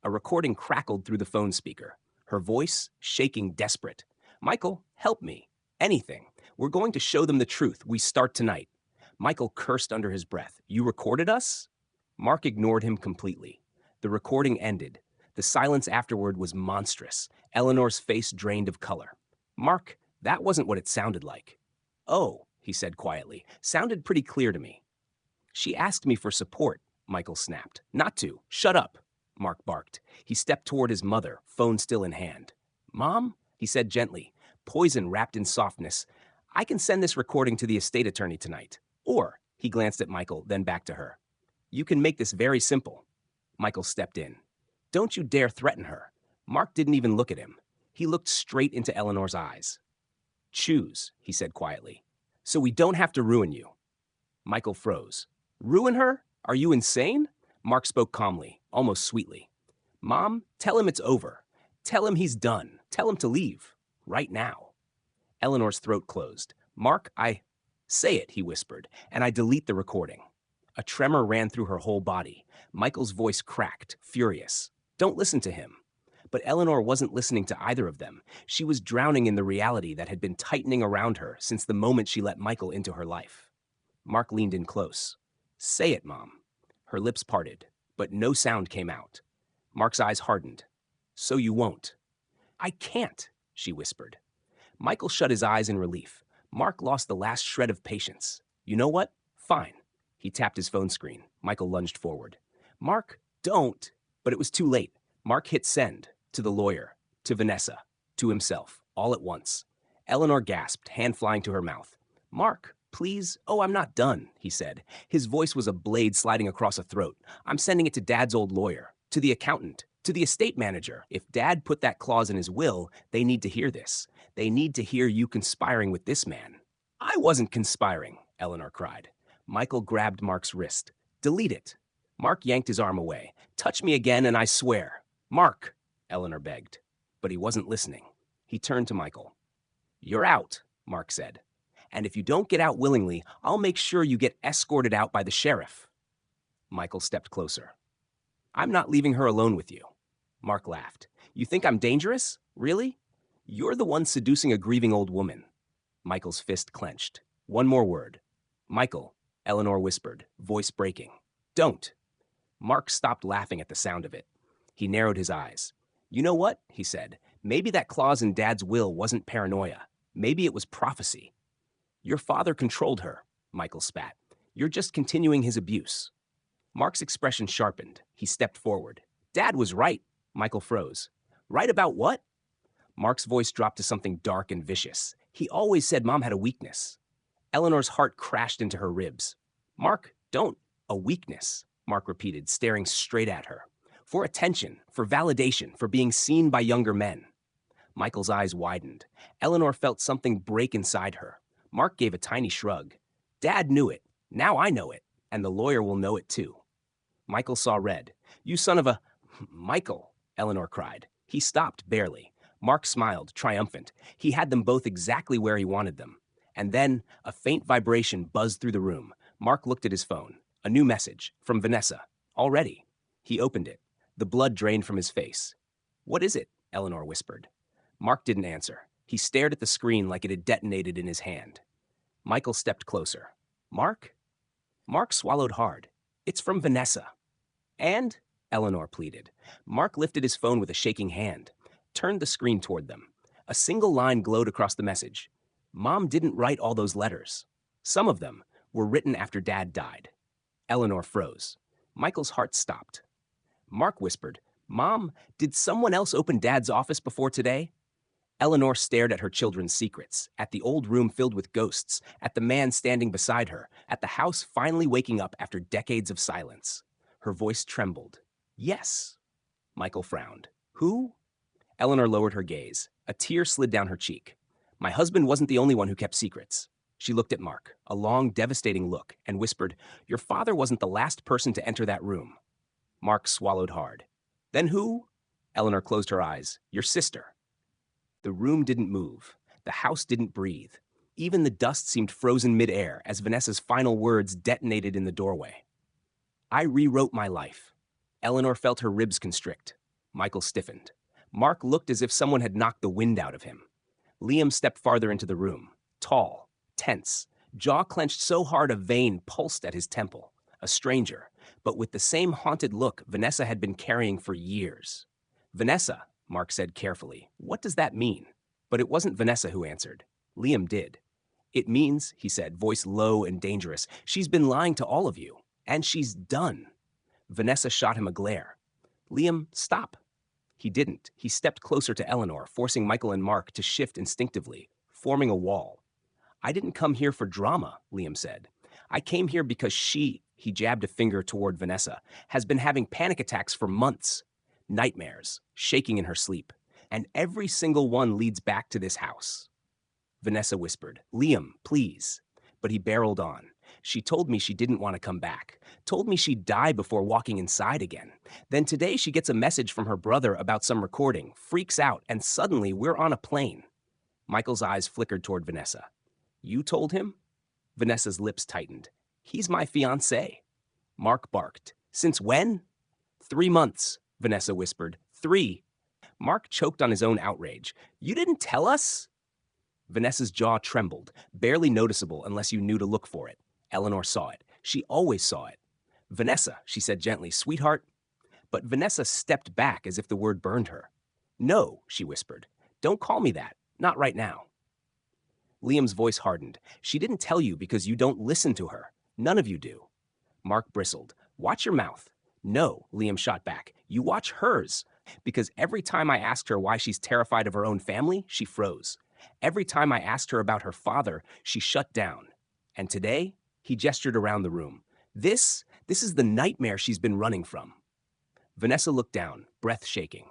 A recording crackled through the phone speaker, her voice shaking desperate. Michael, help me. Anything. We're going to show them the truth. We start tonight. Michael cursed under his breath. You recorded us? Mark ignored him completely. The recording ended. The silence afterward was monstrous. Eleanor's face drained of color. Mark, that wasn't what it sounded like. Oh, he said quietly. Sounded pretty clear to me. She asked me for support, Michael snapped. Not to. Shut up, Mark barked. He stepped toward his mother, phone still in hand. Mom, he said gently, poison wrapped in softness. I can send this recording to the estate attorney tonight. Or, he glanced at Michael, then back to her. You can make this very simple. Michael stepped in. Don't you dare threaten her. Mark didn't even look at him. He looked straight into Eleanor's eyes. Choose, he said quietly, so we don't have to ruin you. Michael froze. Ruin her? Are you insane? Mark spoke calmly, almost sweetly. Mom, tell him it's over. Tell him he's done. Tell him to leave. Right now. Eleanor's throat closed. Mark, Say it, he whispered, and I delete the recording. A tremor ran through her whole body. Michael's voice cracked, furious. Don't listen to him. But Eleanor wasn't listening to either of them. She was drowning in the reality that had been tightening around her since the moment she let Michael into her life. Mark leaned in close. Say it, Mom. Her lips parted, but no sound came out. Mark's eyes hardened. So you won't. I can't, she whispered. Michael shut his eyes in relief. Mark lost the last shred of patience. You know what? Fine. He tapped his phone screen. Michael lunged forward. Mark, don't. But it was too late. Mark hit send. To the lawyer. To Vanessa. To himself. All at once. Eleanor gasped, hand flying to her mouth. Mark, please? Oh, I'm not done, he said. His voice was a blade sliding across a throat. I'm sending it to Dad's old lawyer. To the accountant. To the estate manager. If Dad put that clause in his will, they need to hear this. They need to hear you conspiring with this man. I wasn't conspiring, Eleanor cried. Michael grabbed Mark's wrist. Delete it. Mark yanked his arm away. Touch me again and I swear. Mark, Eleanor begged. But he wasn't listening. He turned to Michael. You're out, Mark said. And if you don't get out willingly, I'll make sure you get escorted out by the sheriff. Michael stepped closer. I'm not leaving her alone with you. Mark laughed. You think I'm dangerous? Really? You're the one seducing a grieving old woman. Michael's fist clenched. One more word. Michael, Eleanor whispered, voice breaking. Don't. Mark stopped laughing at the sound of it. He narrowed his eyes. You know what? He said. Maybe that clause in Dad's will wasn't paranoia. Maybe it was prophecy. Your father controlled her, Michael spat. You're just continuing his abuse. Mark's expression sharpened. He stepped forward. Dad was right. Michael froze. Right about what? Mark's voice dropped to something dark and vicious. He always said Mom had a weakness. Eleanor's heart crashed into her ribs. Mark, don't. A weakness, Mark repeated, staring straight at her. For attention, for validation, for being seen by younger men. Michael's eyes widened. Eleanor felt something break inside her. Mark gave a tiny shrug. Dad knew it. Now I know it. And the lawyer will know it too. Michael saw red. You son of a... Michael, Eleanor cried. He stopped barely. Mark smiled, triumphant. He had them both exactly where he wanted them. And then, a faint vibration buzzed through the room. Mark looked at his phone. A new message, from Vanessa. Already. He opened it. The blood drained from his face. What is it? Eleanor whispered. Mark didn't answer. He stared at the screen like it had detonated in his hand. Michael stepped closer. Mark? Mark swallowed hard. It's from Vanessa. And? Eleanor pleaded. Mark lifted his phone with a shaking hand, turned the screen toward them. A single line glowed across the message. Mom didn't write all those letters. Some of them were written after Dad died. Eleanor froze. Michael's heart stopped. Mark whispered, Mom, did someone else open Dad's office before today? Eleanor stared at her children's secrets, at the old room filled with ghosts, at the man standing beside her, at the house finally waking up after decades of silence. Her voice trembled. Yes. Michael frowned. Who? Eleanor lowered her gaze. A tear slid down her cheek. My husband wasn't the only one who kept secrets. She looked at Mark, a long, devastating look, and whispered, Your father wasn't the last person to enter that room. Mark swallowed hard. Then who? Eleanor closed her eyes. Your sister. The room didn't move. The house didn't breathe. Even the dust seemed frozen midair as Vanessa's final words detonated in the doorway. I rewrote my life. Eleanor felt her ribs constrict. Michael stiffened. Mark looked as if someone had knocked the wind out of him. Liam stepped farther into the room, tall, tense, jaw clenched so hard a vein pulsed at his temple. A stranger, but with the same haunted look Vanessa had been carrying for years. Vanessa, Mark said carefully, what does that mean? But it wasn't Vanessa who answered. Liam did. It means, he said, voice low and dangerous, she's been lying to all of you, and she's done. Vanessa shot him a glare. Liam, stop. He didn't. He stepped closer to Eleanor, forcing Michael and Mark to shift instinctively, forming a wall. I didn't come here for drama, Liam said. I came here because she, he jabbed a finger toward Vanessa, has been having panic attacks for months. Nightmares, shaking in her sleep. And every single one leads back to this house. Vanessa whispered, Liam, please. But he barreled on. She told me she didn't want to come back. Told me she'd die before walking inside again. Then today she gets a message from her brother about some recording, freaks out, and suddenly we're on a plane. Michael's eyes flickered toward Vanessa. You told him? Vanessa's lips tightened. He's my fiancé. Mark barked. Since when? 3 months, Vanessa whispered. 3. Mark choked on his own outrage. You didn't tell us? Vanessa's jaw trembled, barely noticeable unless you knew to look for it. Eleanor saw it. She always saw it. Vanessa, she said gently, sweetheart. But Vanessa stepped back as if the word burned her. No, she whispered. Don't call me that. Not right now. Liam's voice hardened. She didn't tell you because you don't listen to her. None of you do. Mark bristled. Watch your mouth. No, Liam shot back. You watch hers. Because every time I asked her why she's terrified of her own family, she froze. Every time I asked her about her father, she shut down. And today, he gestured around the room. This is the nightmare she's been running from. Vanessa looked down, breath shaking.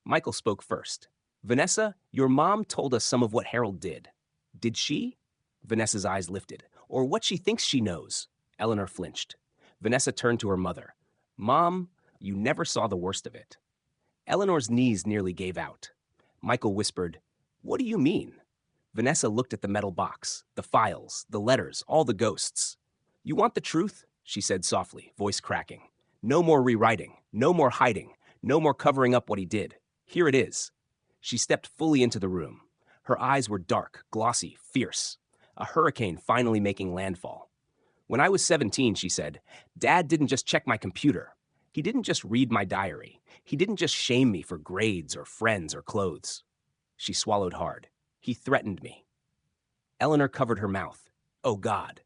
Michael spoke first. Vanessa, your mom told us some of what Harold did. Did she? Vanessa's eyes lifted. Or what she thinks she knows. Eleanor flinched. Vanessa turned to her mother. Mom, you never saw the worst of it. Eleanor's knees nearly gave out. Michael whispered, What do you mean? Vanessa looked at the metal box, the files, the letters, all the ghosts. You want the truth? She said softly, voice cracking. No more rewriting, no more hiding, no more covering up what he did. Here it is. She stepped fully into the room. Her eyes were dark, glossy, fierce. A hurricane finally making landfall. When I was 17, she said, Dad didn't just check my computer. He didn't just read my diary. He didn't just shame me for grades or friends or clothes. She swallowed hard. He threatened me. Eleanor covered her mouth. Oh, God.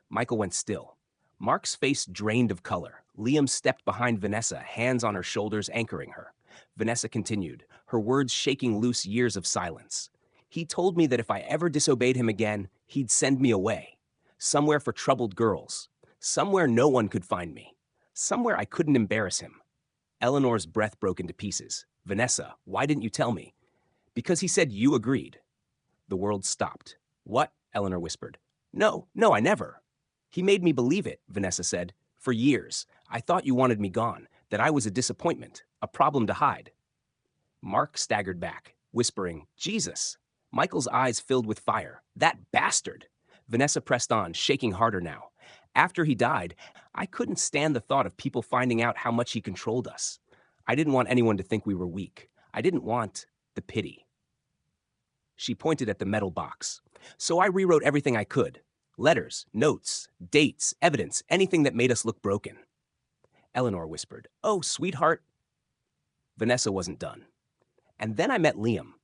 Michael went still. Mark's face drained of color. Liam stepped behind Vanessa, hands on her shoulders, anchoring her. Vanessa continued, her words shaking loose years of silence. He told me that if I ever disobeyed him again, he'd send me away. Somewhere for troubled girls. Somewhere no one could find me. Somewhere I couldn't embarrass him. Eleanor's breath broke into pieces. Vanessa, why didn't you tell me? Because he said you agreed. The world stopped. What? Eleanor whispered. No, I never. He made me believe it, Vanessa said. For years, I thought you wanted me gone, that I was a disappointment, a problem to hide. Mark staggered back, whispering, Jesus. Michael's eyes filled with fire. That bastard. Vanessa pressed on, shaking harder now. After he died, I couldn't stand the thought of people finding out how much he controlled us. I didn't want anyone to think we were weak. I didn't want the pity. She pointed at the metal box. So I rewrote everything I could. Letters, notes, dates, evidence, anything that made us look broken. Eleanor whispered, Oh, sweetheart. Vanessa wasn't done. And then I met Liam.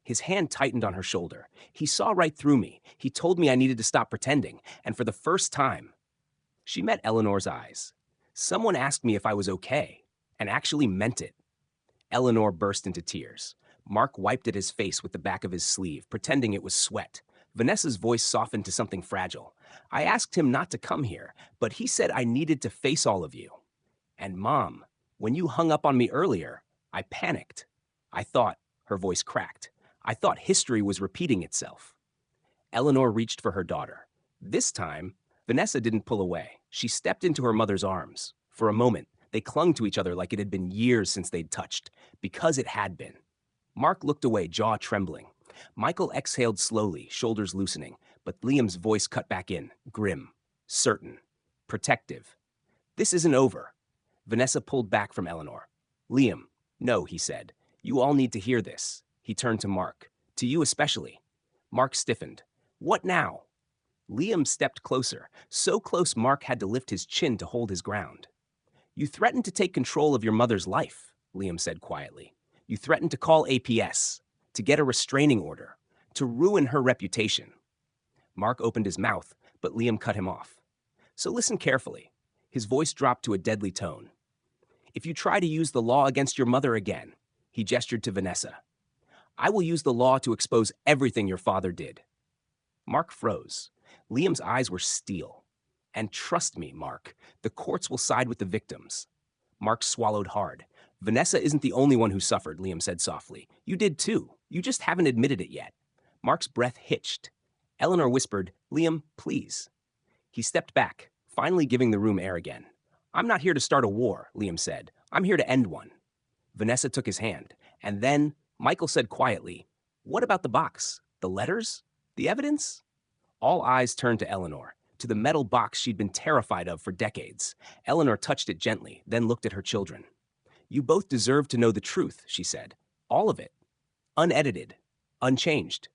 His hand tightened on her shoulder. He saw right through me. He told me I needed to stop pretending. And for the first time, she met Eleanor's eyes. Someone asked me if I was okay, and actually meant it. Eleanor burst into tears. Mark wiped at his face with the back of his sleeve, pretending it was sweat. Vanessa's voice softened to something fragile. I asked him not to come here, but he said I needed to face all of you. And Mom, when you hung up on me earlier, I panicked. I thought, her voice cracked, I thought history was repeating itself. Eleanor reached for her daughter. This time, Vanessa didn't pull away. She stepped into her mother's arms. For a moment, they clung to each other like it had been years since they'd touched, because it had been. Mark looked away, jaw trembling. Michael exhaled slowly, shoulders loosening, but Liam's voice cut back in, grim, certain, protective. This isn't over. Vanessa pulled back from Eleanor. Liam, no, he said. You all need to hear this. He turned to Mark. To you especially. Mark stiffened. What now? Liam stepped closer, so close Mark had to lift his chin to hold his ground. You threatened to take control of your mother's life, Liam said quietly. You threatened to call APS, to get a restraining order, to ruin her reputation. Mark opened his mouth, but Liam cut him off. So listen carefully. His voice dropped to a deadly tone. If you try to use the law against your mother again, he gestured to Vanessa, I will use the law to expose everything your father did. Mark froze. Liam's eyes were steel. And trust me, Mark, the courts will side with the victims. Mark swallowed hard. Vanessa isn't the only one who suffered, Liam said softly. You did too. You just haven't admitted it yet. Mark's breath hitched. Eleanor whispered, Liam, please. He stepped back, finally giving the room air again. I'm not here to start a war, Liam said. I'm here to end one. Vanessa took his hand, and then Michael said quietly, What about the box? The letters? The evidence? All eyes turned to Eleanor, to the metal box she'd been terrified of for decades. Eleanor touched it gently, then looked at her children. You both deserve to know the truth, she said. All of it. Unedited. Unchanged.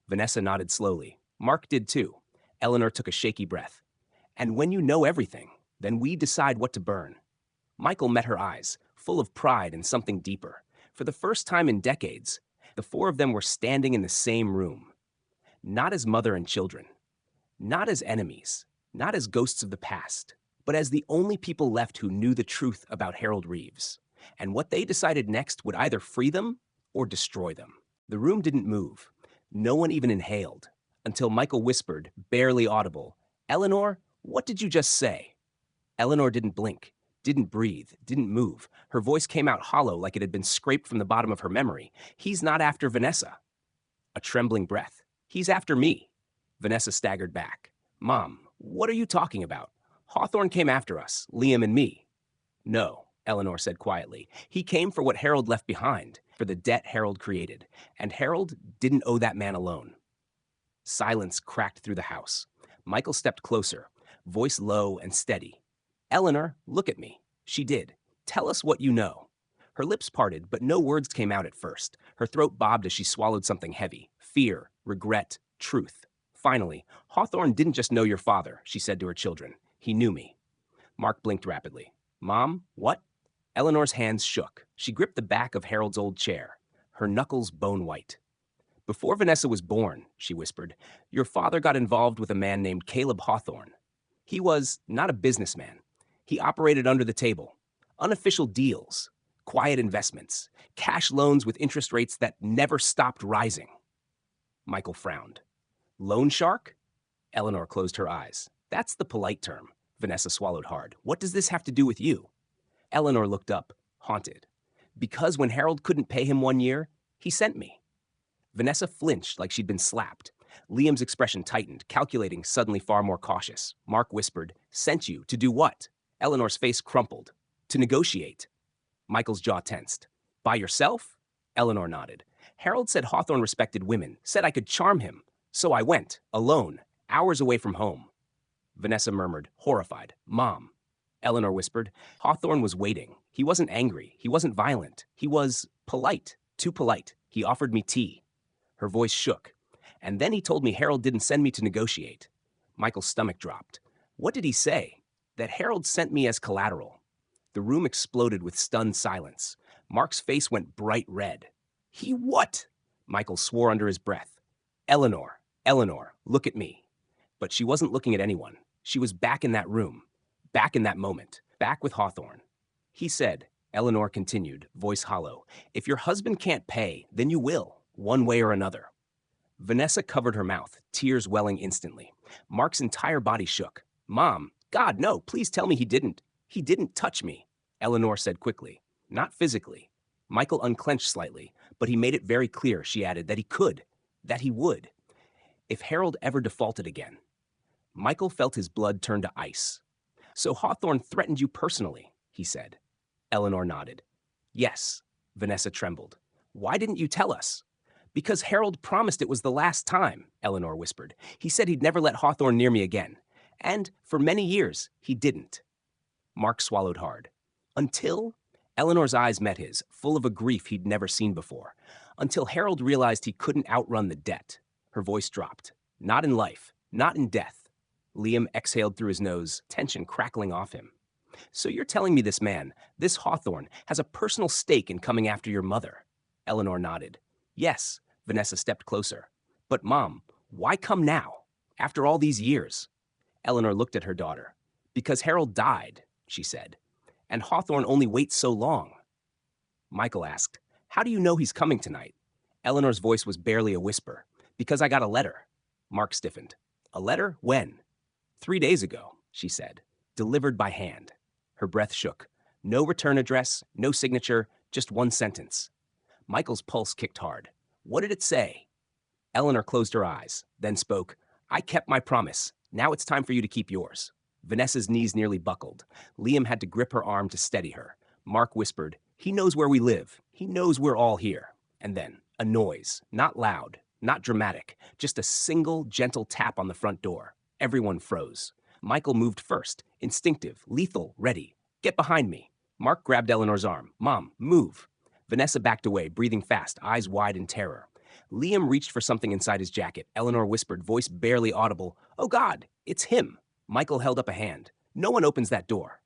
Vanessa nodded slowly. Mark did too. Eleanor took a shaky breath. And when you know everything, then we decide what to burn. Michael met her eyes, full of pride and something deeper. For the first time in decades, the four of them were standing in the same room. Not as mother and children. Not as enemies. Not as ghosts of the past. But as the only people left who knew the truth about Harold Reeves. And what they decided next would either free them or destroy them. The room didn't move. No one even inhaled. Until Michael whispered, barely audible, Eleanor, what did you just say? Eleanor didn't blink, didn't breathe, didn't move. Her voice came out hollow like it had been scraped from the bottom of her memory. He's not after Vanessa. A trembling breath. He's after me. Vanessa staggered back. Mom, what are you talking about? Hawthorne came after us, Liam and me. No, Eleanor said quietly. He came for what Harold left behind, for the debt Harold created. And Harold didn't owe that man alone. Silence cracked through the house. Michael stepped closer, voice low and steady. Eleanor, look at me. She did. Tell us what you know. Her lips parted, but no words came out at first. Her throat bobbed as she swallowed something heavy. Fear, regret, truth. Finally, Hawthorne didn't just know your father, she said to her children. He knew me. Mark blinked rapidly. Mom, what? Eleanor's hands shook. She gripped the back of Harold's old chair, her knuckles bone white. Before Vanessa was born, she whispered, your father got involved with a man named Caleb Hawthorne. He was not a businessman. He operated under the table. Unofficial deals, quiet investments, cash loans with interest rates that never stopped rising. Michael frowned. Loan shark? Eleanor closed her eyes. That's the polite term. Vanessa swallowed hard. What does this have to do with you? Eleanor looked up, haunted. Because when Harold couldn't pay him 1 year, he sent me. Vanessa flinched like she'd been slapped. Liam's expression tightened, calculating, suddenly far more cautious. Mark whispered, sent you to do what? Eleanor's face crumpled. To negotiate. Michael's jaw tensed. By yourself? Eleanor nodded. Harold said Hawthorne respected women, said I could charm him. So I went, alone, hours away from home. Vanessa murmured, horrified. Mom. Eleanor whispered, Hawthorne was waiting. He wasn't angry. He wasn't violent. He was polite. Too polite. He offered me tea. Her voice shook. And then he told me Harold didn't send me to negotiate. Michael's stomach dropped. What did he say? That Harold sent me as collateral. The room exploded with stunned silence. Mark's face went bright red. He what? Michael swore under his breath. Eleanor, look at me. But she wasn't looking at anyone. She was back in that room. Back in that moment. Back with Hawthorne. He said, Eleanor continued, voice hollow, if your husband can't pay, then you will, one way or another. Vanessa covered her mouth, tears welling instantly. Mark's entire body shook. Mom, God, no, please tell me he didn't. He didn't touch me, Eleanor said quickly. Not physically. Michael unclenched slightly, but he made it very clear, she added, that he could, that he would. If Harold ever defaulted again. Michael felt his blood turn to ice. So Hawthorne threatened you personally, he said. Eleanor nodded. Yes, Vanessa trembled. Why didn't you tell us? Because Harold promised it was the last time, Eleanor whispered. He said he'd never let Hawthorne near me again. And for many years, he didn't. Mark swallowed hard. Until Eleanor's eyes met his, full of a grief he'd never seen before. Until Harold realized he couldn't outrun the debt. Her voice dropped. Not in life, not in death. Liam exhaled through his nose, tension crackling off him. So you're telling me this man, this Hawthorne, has a personal stake in coming after your mother? Eleanor nodded. Yes, Vanessa stepped closer. But Mom, why come now? After all these years? Eleanor looked at her daughter. Because Harold died, she said. And Hawthorne only waits so long. Michael asked, how do you know he's coming tonight? Eleanor's voice was barely a whisper. Because I got a letter. Mark stiffened. A letter? When? 3 days ago, she said. Delivered by hand. Her breath shook. No return address, no signature, just one sentence. Michael's pulse kicked hard. What did it say? Eleanor closed her eyes, then spoke. I kept my promise. Now it's time for you to keep yours. Vanessa's knees nearly buckled. Liam had to grip her arm to steady her. Mark whispered, he knows where we live. He knows we're all here. And then, a noise, not loud, not dramatic, just a single, gentle tap on the front door. Everyone froze. Michael moved first, instinctive, lethal, ready. Get behind me. Mark grabbed Eleanor's arm. Mom, move. Vanessa backed away, breathing fast, eyes wide in terror. Liam reached for something inside his jacket. Eleanor whispered, voice barely audible, oh God, it's him. Michael held up a hand. No one opens that door.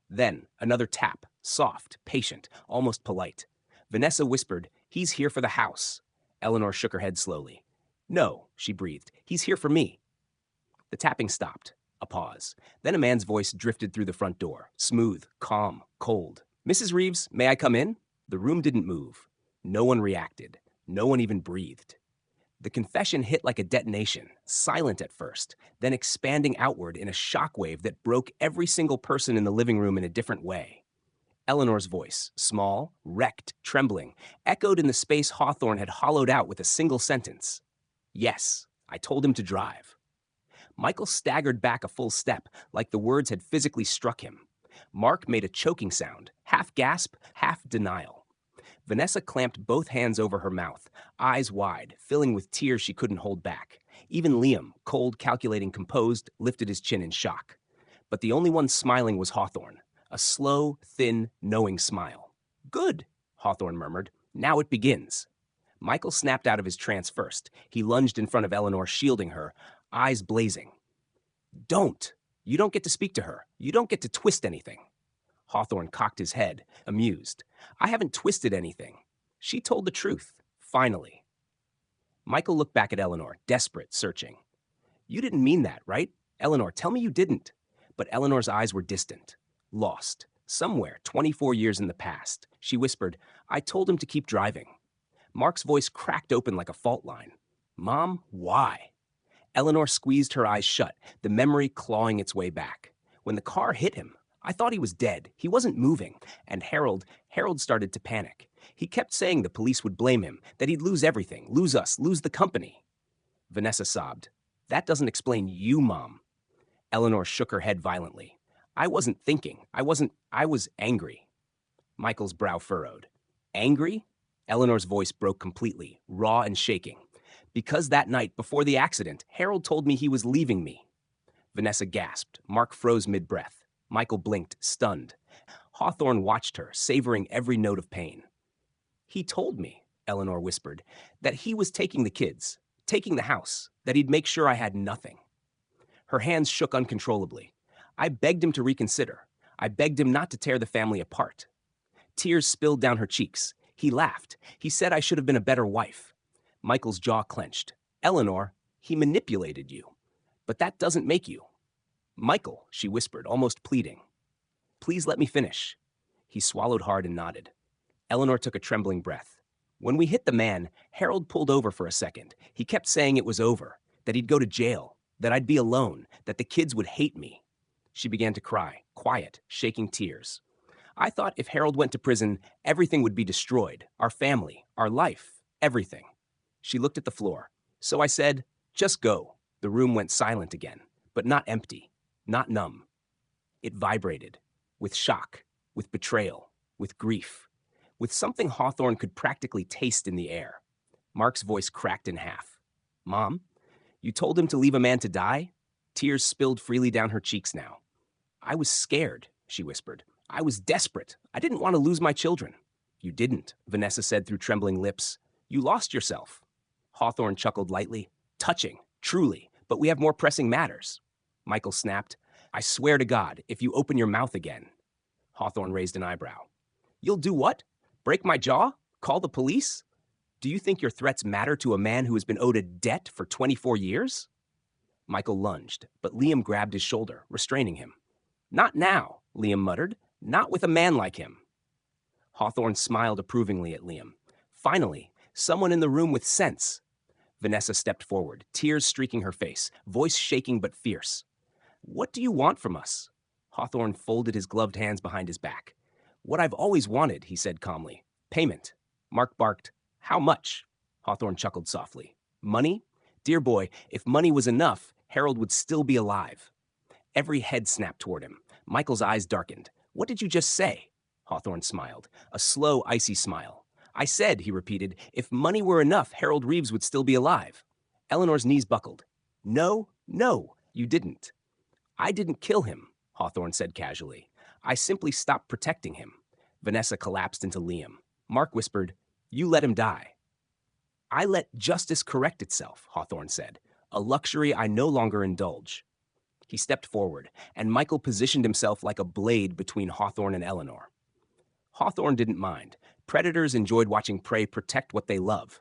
Then, another tap, soft, patient, almost polite. Vanessa whispered, he's here for the house. Eleanor shook her head slowly. No, she breathed, he's here for me. The tapping stopped. A pause. Then a man's voice drifted through the front door, smooth, calm, cold. Mrs. Reeves, may I come in? The room didn't move. No one reacted. No one even breathed. The confession hit like a detonation, silent at first, then expanding outward in a shockwave that broke every single person in the living room in a different way. Eleanor's voice, small, wrecked, trembling, echoed in the space Hawthorne had hollowed out with a single sentence. Yes, I told him to drive. Michael staggered back a full step, like the words had physically struck him. Mark made a choking sound, half gasp, half denial. Vanessa clamped both hands over her mouth, eyes wide, filling with tears she couldn't hold back. Even Liam, cold, calculating, composed, lifted his chin in shock. But the only one smiling was Hawthorne, a slow, thin, knowing smile. Good, Hawthorne murmured. Now it begins. Michael snapped out of his trance first. He lunged in front of Eleanor, shielding her, eyes blazing. Don't! You don't get to speak to her. You don't get to twist anything. Hawthorne cocked his head, amused. I haven't twisted anything. She told the truth, finally. Michael looked back at Eleanor, desperate, searching. You didn't mean that, right? Eleanor, tell me you didn't. But Eleanor's eyes were distant, lost, somewhere 24 years in the past. She whispered, I told him to keep driving. Mark's voice cracked open like a fault line. Mom, why? Eleanor squeezed her eyes shut, the memory clawing its way back. When the car hit him, I thought he was dead. He wasn't moving. And Harold started to panic. He kept saying the police would blame him, that he'd lose everything, lose us, lose the company. Vanessa sobbed. That doesn't explain you, Mom. Eleanor shook her head violently. I wasn't thinking. I was angry. Michael's brow furrowed. Angry? Eleanor's voice broke completely, raw and shaking. Because that night, before the accident, Harold told me he was leaving me. Vanessa gasped. Mark froze mid-breath. Michael blinked, stunned. Hawthorne watched her, savoring every note of pain. He told me, Eleanor whispered, that he was taking the kids, taking the house, that he'd make sure I had nothing. Her hands shook uncontrollably. I begged him to reconsider. I begged him not to tear the family apart. Tears spilled down her cheeks. He laughed. He said I should have been a better wife. Michael's jaw clenched. Eleanor, he manipulated you. But that doesn't make you. Michael, she whispered, almost pleading. Please let me finish. He swallowed hard and nodded. Eleanor took a trembling breath. When we hit the man, Harold pulled over for a second. He kept saying it was over, that he'd go to jail, that I'd be alone, that the kids would hate me. She began to cry, quiet, shaking tears. I thought if Harold went to prison, everything would be destroyed. Our family, our life, everything. She looked at the floor. So I said, just go. The room went silent again, but not empty, not numb. It vibrated, with shock, with betrayal, with grief. with something Hawthorne could practically taste in the air. Mark's voice cracked in half. Mom, you told him to leave a man to die? Tears spilled freely down her cheeks now. I was scared, she whispered. I was desperate. I didn't want to lose my children. You didn't, Vanessa said through trembling lips. You lost yourself. Hawthorne chuckled lightly. Touching, truly, but we have more pressing matters. Michael snapped. I swear to God, if you open your mouth again. Hawthorne raised an eyebrow. You'll do what? Break my jaw? Call the police? Do you think your threats matter to a man who has been owed a debt for 24 years? Michael lunged, but Liam grabbed his shoulder, restraining him. Not now, Liam muttered. Not with a man like him. Hawthorne smiled approvingly at Liam. Finally, someone in the room with sense. Vanessa stepped forward, tears streaking her face, voice shaking but fierce. What do you want from us? Hawthorne folded his gloved hands behind his back. What I've always wanted, he said calmly. Payment. Mark barked. How much? Hawthorne chuckled softly. Money? Dear boy, if money was enough, Harold would still be alive. Every head snapped toward him. Michael's eyes darkened. What did you just say? Hawthorne smiled, a slow, icy smile. I said, he repeated, if money were enough, Harold Reeves would still be alive. Eleanor's knees buckled. No, you didn't. I didn't kill him, Hawthorne said casually. I simply stopped protecting him. Vanessa collapsed into Liam. Mark whispered, You let him die. I let justice correct itself, Hawthorne said, a luxury I no longer indulge. He stepped forward, and Michael positioned himself like a blade between Hawthorne and Eleanor. Hawthorne didn't mind. Predators enjoyed watching prey protect what they love.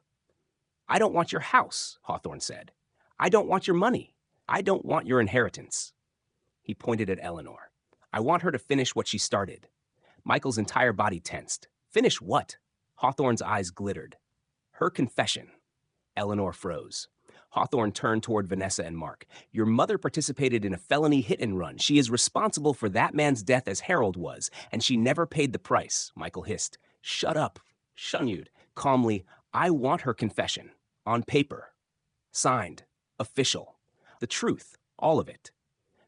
I don't want your house, Hawthorne said. I don't want your money. I don't want your inheritance. He pointed at Eleanor. I want her to finish what she started. Michael's entire body tensed. Finish what? Hawthorne's eyes glittered. Her confession. Eleanor froze. Hawthorne turned toward Vanessa and Mark. Your mother participated in a felony hit-and-run. She is responsible for that man's death as Harold was, and she never paid the price, Michael hissed. Shut up, Shunyud. Calmly, I want her confession. On paper. Signed. Official. The truth. All of it.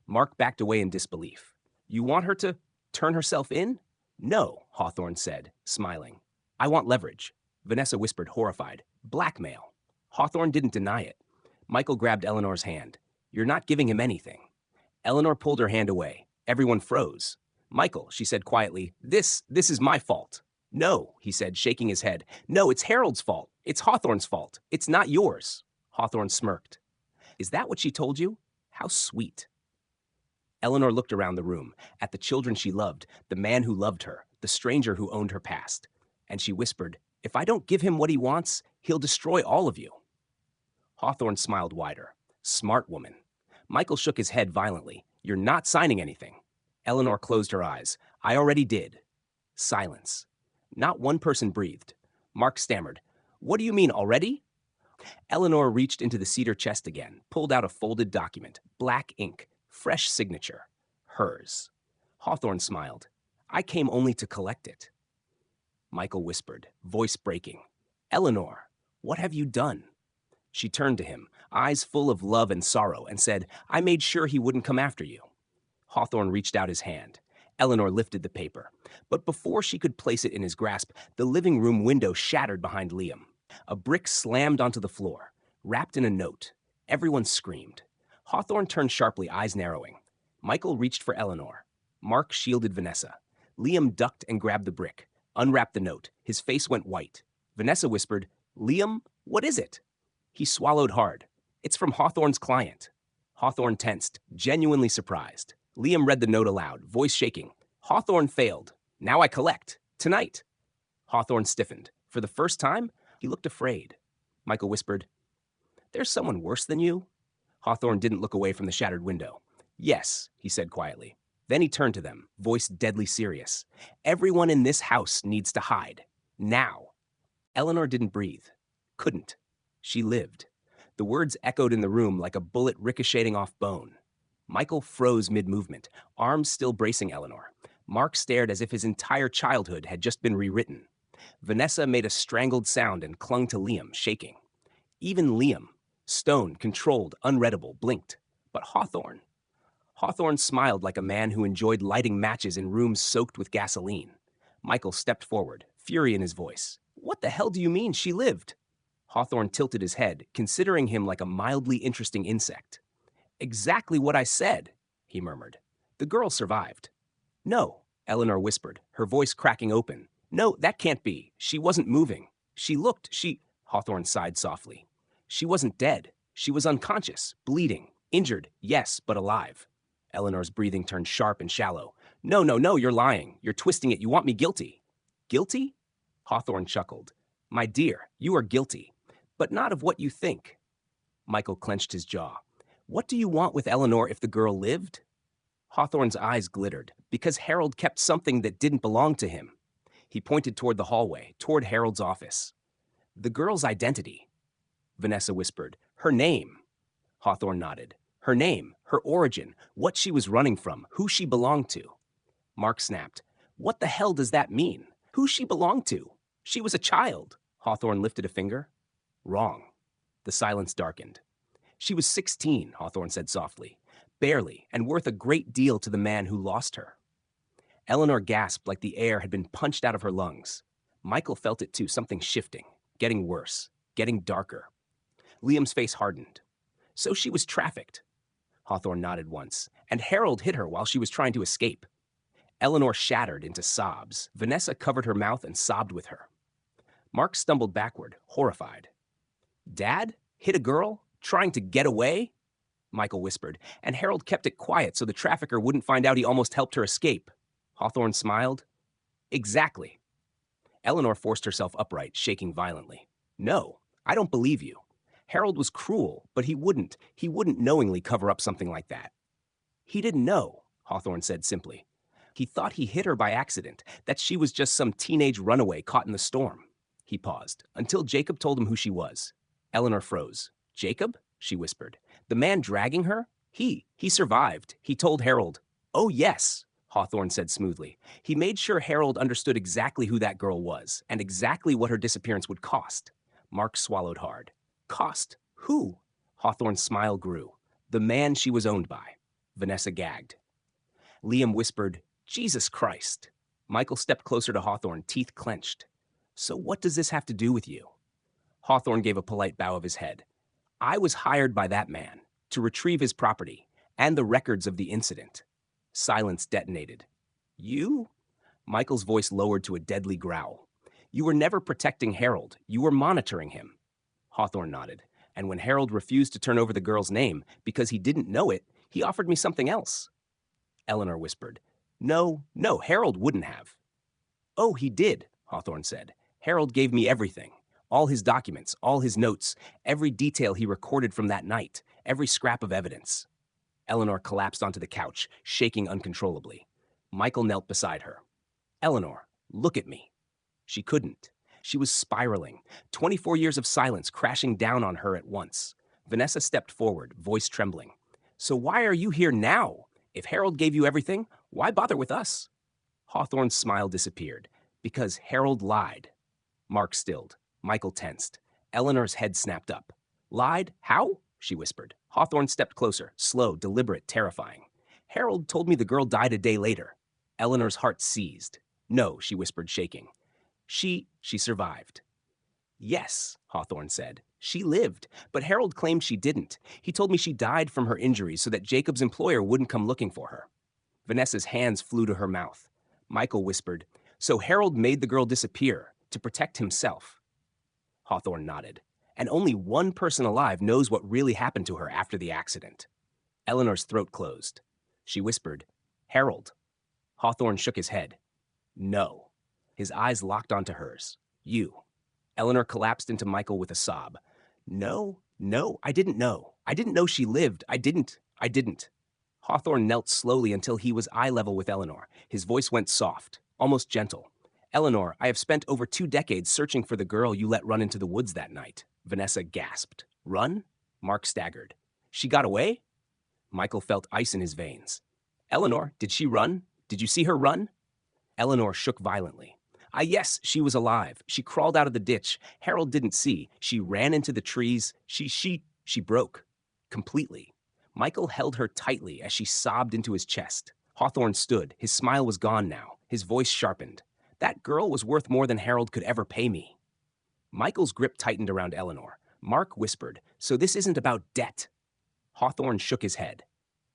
Mark backed away in disbelief. You want her to turn herself in? No, Hawthorne said, smiling. I want leverage. Vanessa whispered, horrified. Blackmail. Hawthorne didn't deny it. Michael grabbed Eleanor's hand. You're not giving him anything. Eleanor pulled her hand away. Everyone froze. Michael, she said quietly, this is my fault. No, he said, shaking his head. No, it's Harold's fault. It's Hawthorne's fault. It's not yours. Hawthorne smirked. Is that what she told you? How sweet. Eleanor looked around the room, at the children she loved, the man who loved her, the stranger who owned her past. And she whispered, if I don't give him what he wants, he'll destroy all of you. Hawthorne smiled wider. Smart woman. Michael shook his head violently. You're not signing anything. Eleanor closed her eyes. I already did. Silence. Not one person breathed. Mark stammered. What do you mean, already? Eleanor reached into the cedar chest again, pulled out a folded document, black ink, fresh signature. Hers. Hawthorne smiled. I came only to collect it. Michael whispered, voice breaking. Eleanor, what have you done? She turned to him, eyes full of love and sorrow, and said, I made sure he wouldn't come after you. Hawthorne reached out his hand. Eleanor lifted the paper. But before she could place it in his grasp, the living room window shattered behind Liam. A brick slammed onto the floor, wrapped in a note. Everyone screamed. Hawthorne turned sharply, eyes narrowing. Michael reached for Eleanor. Mark shielded Vanessa. Liam ducked and grabbed the brick, unwrapped the note. His face went white. Vanessa whispered, Liam, what is it? He swallowed hard. It's from Hawthorne's client. Hawthorne tensed, genuinely surprised. Liam read the note aloud, voice shaking. Hawthorne failed. Now I collect. Tonight. Hawthorne stiffened. For the first time, he looked afraid. Michael whispered, There's someone worse than you? Hawthorne didn't look away from the shattered window. Yes, he said quietly. Then he turned to them, voice deadly serious. Everyone in this house needs to hide. Now. Eleanor didn't breathe. Couldn't. She lived. The words echoed in the room like a bullet ricocheting off bone. Michael froze mid-movement, arms still bracing Eleanor. Mark stared as if his entire childhood had just been rewritten. Vanessa made a strangled sound and clung to Liam, shaking. Even Liam, stone, controlled, unreadable, blinked. But Hawthorne. Hawthorne smiled like a man who enjoyed lighting matches in rooms soaked with gasoline. Michael stepped forward, fury in his voice. What the hell do you mean she lived? Hawthorne tilted his head, considering him like a mildly interesting insect. Exactly what I said, he murmured. The girl survived. No, Eleanor whispered, her voice cracking open. No, that can't be. She wasn't moving. Hawthorne sighed softly. She wasn't dead. She was unconscious, bleeding, injured, yes, but alive. Eleanor's breathing turned sharp and shallow. No, you're lying. You're twisting it. You want me guilty. Guilty? Hawthorne chuckled. My dear, you are guilty, but not of what you think. Michael clenched his jaw. What do you want with Eleanor if the girl lived? Hawthorne's eyes glittered, because Harold kept something that didn't belong to him. He pointed toward the hallway, toward Harold's office. The girl's identity, Vanessa whispered. Her name. Hawthorne nodded. Her name, her origin, what she was running from, who she belonged to. Mark snapped. What the hell does that mean? Who she belonged to? She was a child. Hawthorne lifted a finger. Wrong. The silence darkened. She was 16, Hawthorne said softly. Barely, and worth a great deal to the man who lost her. Eleanor gasped like the air had been punched out of her lungs. Michael felt it too, something shifting, getting worse, getting darker. Liam's face hardened. So she was trafficked. Hawthorne nodded once, and Harold hit her while she was trying to escape. Eleanor shattered into sobs. Vanessa covered her mouth and sobbed with her. Mark stumbled backward, horrified. Dad? Hit a girl? Trying to get away? Michael whispered, and Harold kept it quiet so the trafficker wouldn't find out he almost helped her escape. Hawthorne smiled. Exactly. Eleanor forced herself upright, shaking violently. No, I don't believe you. Harold was cruel, but he wouldn't knowingly cover up something like that. He didn't know, Hawthorne said simply. He thought he hit her by accident, that she was just some teenage runaway caught in the storm. He paused, until Jacob told him who she was. Eleanor froze. Jacob? She whispered. The man dragging her? He survived. He told Harold. Oh, yes, Hawthorne said smoothly. He made sure Harold understood exactly who that girl was, and exactly what her disappearance would cost. Mark swallowed hard. Cost? Who? Hawthorne's smile grew. The man she was owned by. Vanessa gagged. Liam whispered, Jesus Christ. Michael stepped closer to Hawthorne, teeth clenched. So what does this have to do with you? Hawthorne gave a polite bow of his head. I was hired by that man to retrieve his property and the records of the incident. Silence detonated. You? Michael's voice lowered to a deadly growl. You were never protecting Harold. You were monitoring him. Hawthorne nodded, and when Harold refused to turn over the girl's name because he didn't know it, he offered me something else. Eleanor whispered. No, Harold wouldn't have. Oh, he did, Hawthorne said. Harold gave me everything. All his documents, all his notes, every detail he recorded from that night, every scrap of evidence. Eleanor collapsed onto the couch, shaking uncontrollably. Michael knelt beside her. Eleanor, look at me. She couldn't. She was spiraling, 24 years of silence crashing down on her at once. Vanessa stepped forward, voice trembling. So why are you here now? If Harold gave you everything, why bother with us? Hawthorne's smile disappeared. Because Harold lied. Mark stilled. Michael tensed. Eleanor's head snapped up. Lied? How? She whispered. Hawthorne stepped closer, slow, deliberate, terrifying. Harold told me the girl died a day later. Eleanor's heart seized. No, she whispered, shaking. She survived. Yes, Hawthorne said. She lived, but Harold claimed she didn't. He told me she died from her injuries so that Jacob's employer wouldn't come looking for her. Vanessa's hands flew to her mouth. Michael whispered, so Harold made the girl disappear to protect himself. Hawthorne nodded. And only one person alive knows what really happened to her after the accident. Eleanor's throat closed. She whispered, Harold. Hawthorne shook his head. No. His eyes locked onto hers. You. Eleanor collapsed into Michael with a sob. No, I didn't know. I didn't know she lived. I didn't. Hawthorne knelt slowly until he was eye level with Eleanor. His voice went soft, almost gentle. Eleanor, I have spent over 2 decades searching for the girl you let run into the woods that night. Vanessa gasped. Run? Mark staggered. She got away? Michael felt ice in his veins. Eleanor, did she run? Did you see her run? Eleanor shook violently. Yes, she was alive. She crawled out of the ditch. Harold didn't see. She ran into the trees. She broke. Completely. Michael held her tightly as she sobbed into his chest. Hawthorne stood. His smile was gone now. His voice sharpened. That girl was worth more than Harold could ever pay me. Michael's grip tightened around Eleanor. Mark whispered, "So this isn't about debt." Hawthorne shook his head.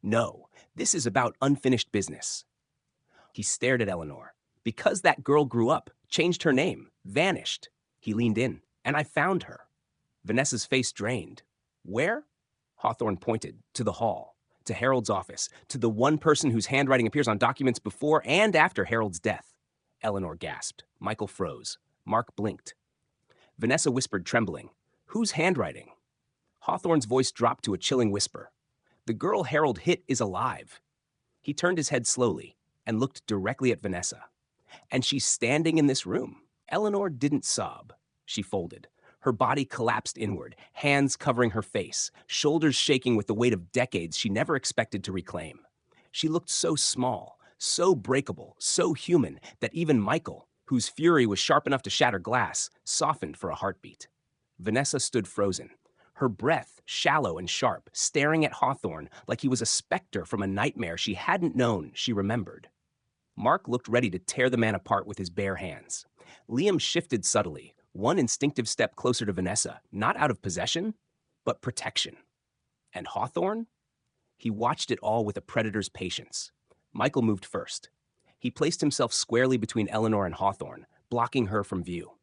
"No, this is about unfinished business." He stared at Eleanor. "Because that girl grew up, changed her name, vanished." He leaned in, "And I found her." Vanessa's face drained. "Where?" Hawthorne pointed to the hall, to Harold's office, to the one person whose handwriting appears on documents before and after Harold's death. Eleanor gasped. Michael froze. Mark blinked. Vanessa whispered, trembling, "Whose handwriting?" Hawthorne's voice dropped to a chilling whisper. "The girl Harold hit is alive." He turned his head slowly and looked directly at Vanessa. "And she's standing in this room." Eleanor didn't sob. She folded. Her body collapsed inward, hands covering her face, shoulders shaking with the weight of decades she never expected to reclaim. She looked so small, so breakable, so human, that even Michael, whose fury was sharp enough to shatter glass, softened for a heartbeat. Vanessa stood frozen, her breath shallow and sharp, staring at Hawthorne like he was a specter from a nightmare she hadn't known she remembered. Mark looked ready to tear the man apart with his bare hands. Liam shifted subtly, one instinctive step closer to Vanessa, not out of possession, but protection. And Hawthorne? He watched it all with a predator's patience. Michael moved first. He placed himself squarely between Eleanor and Hawthorne, blocking her from view.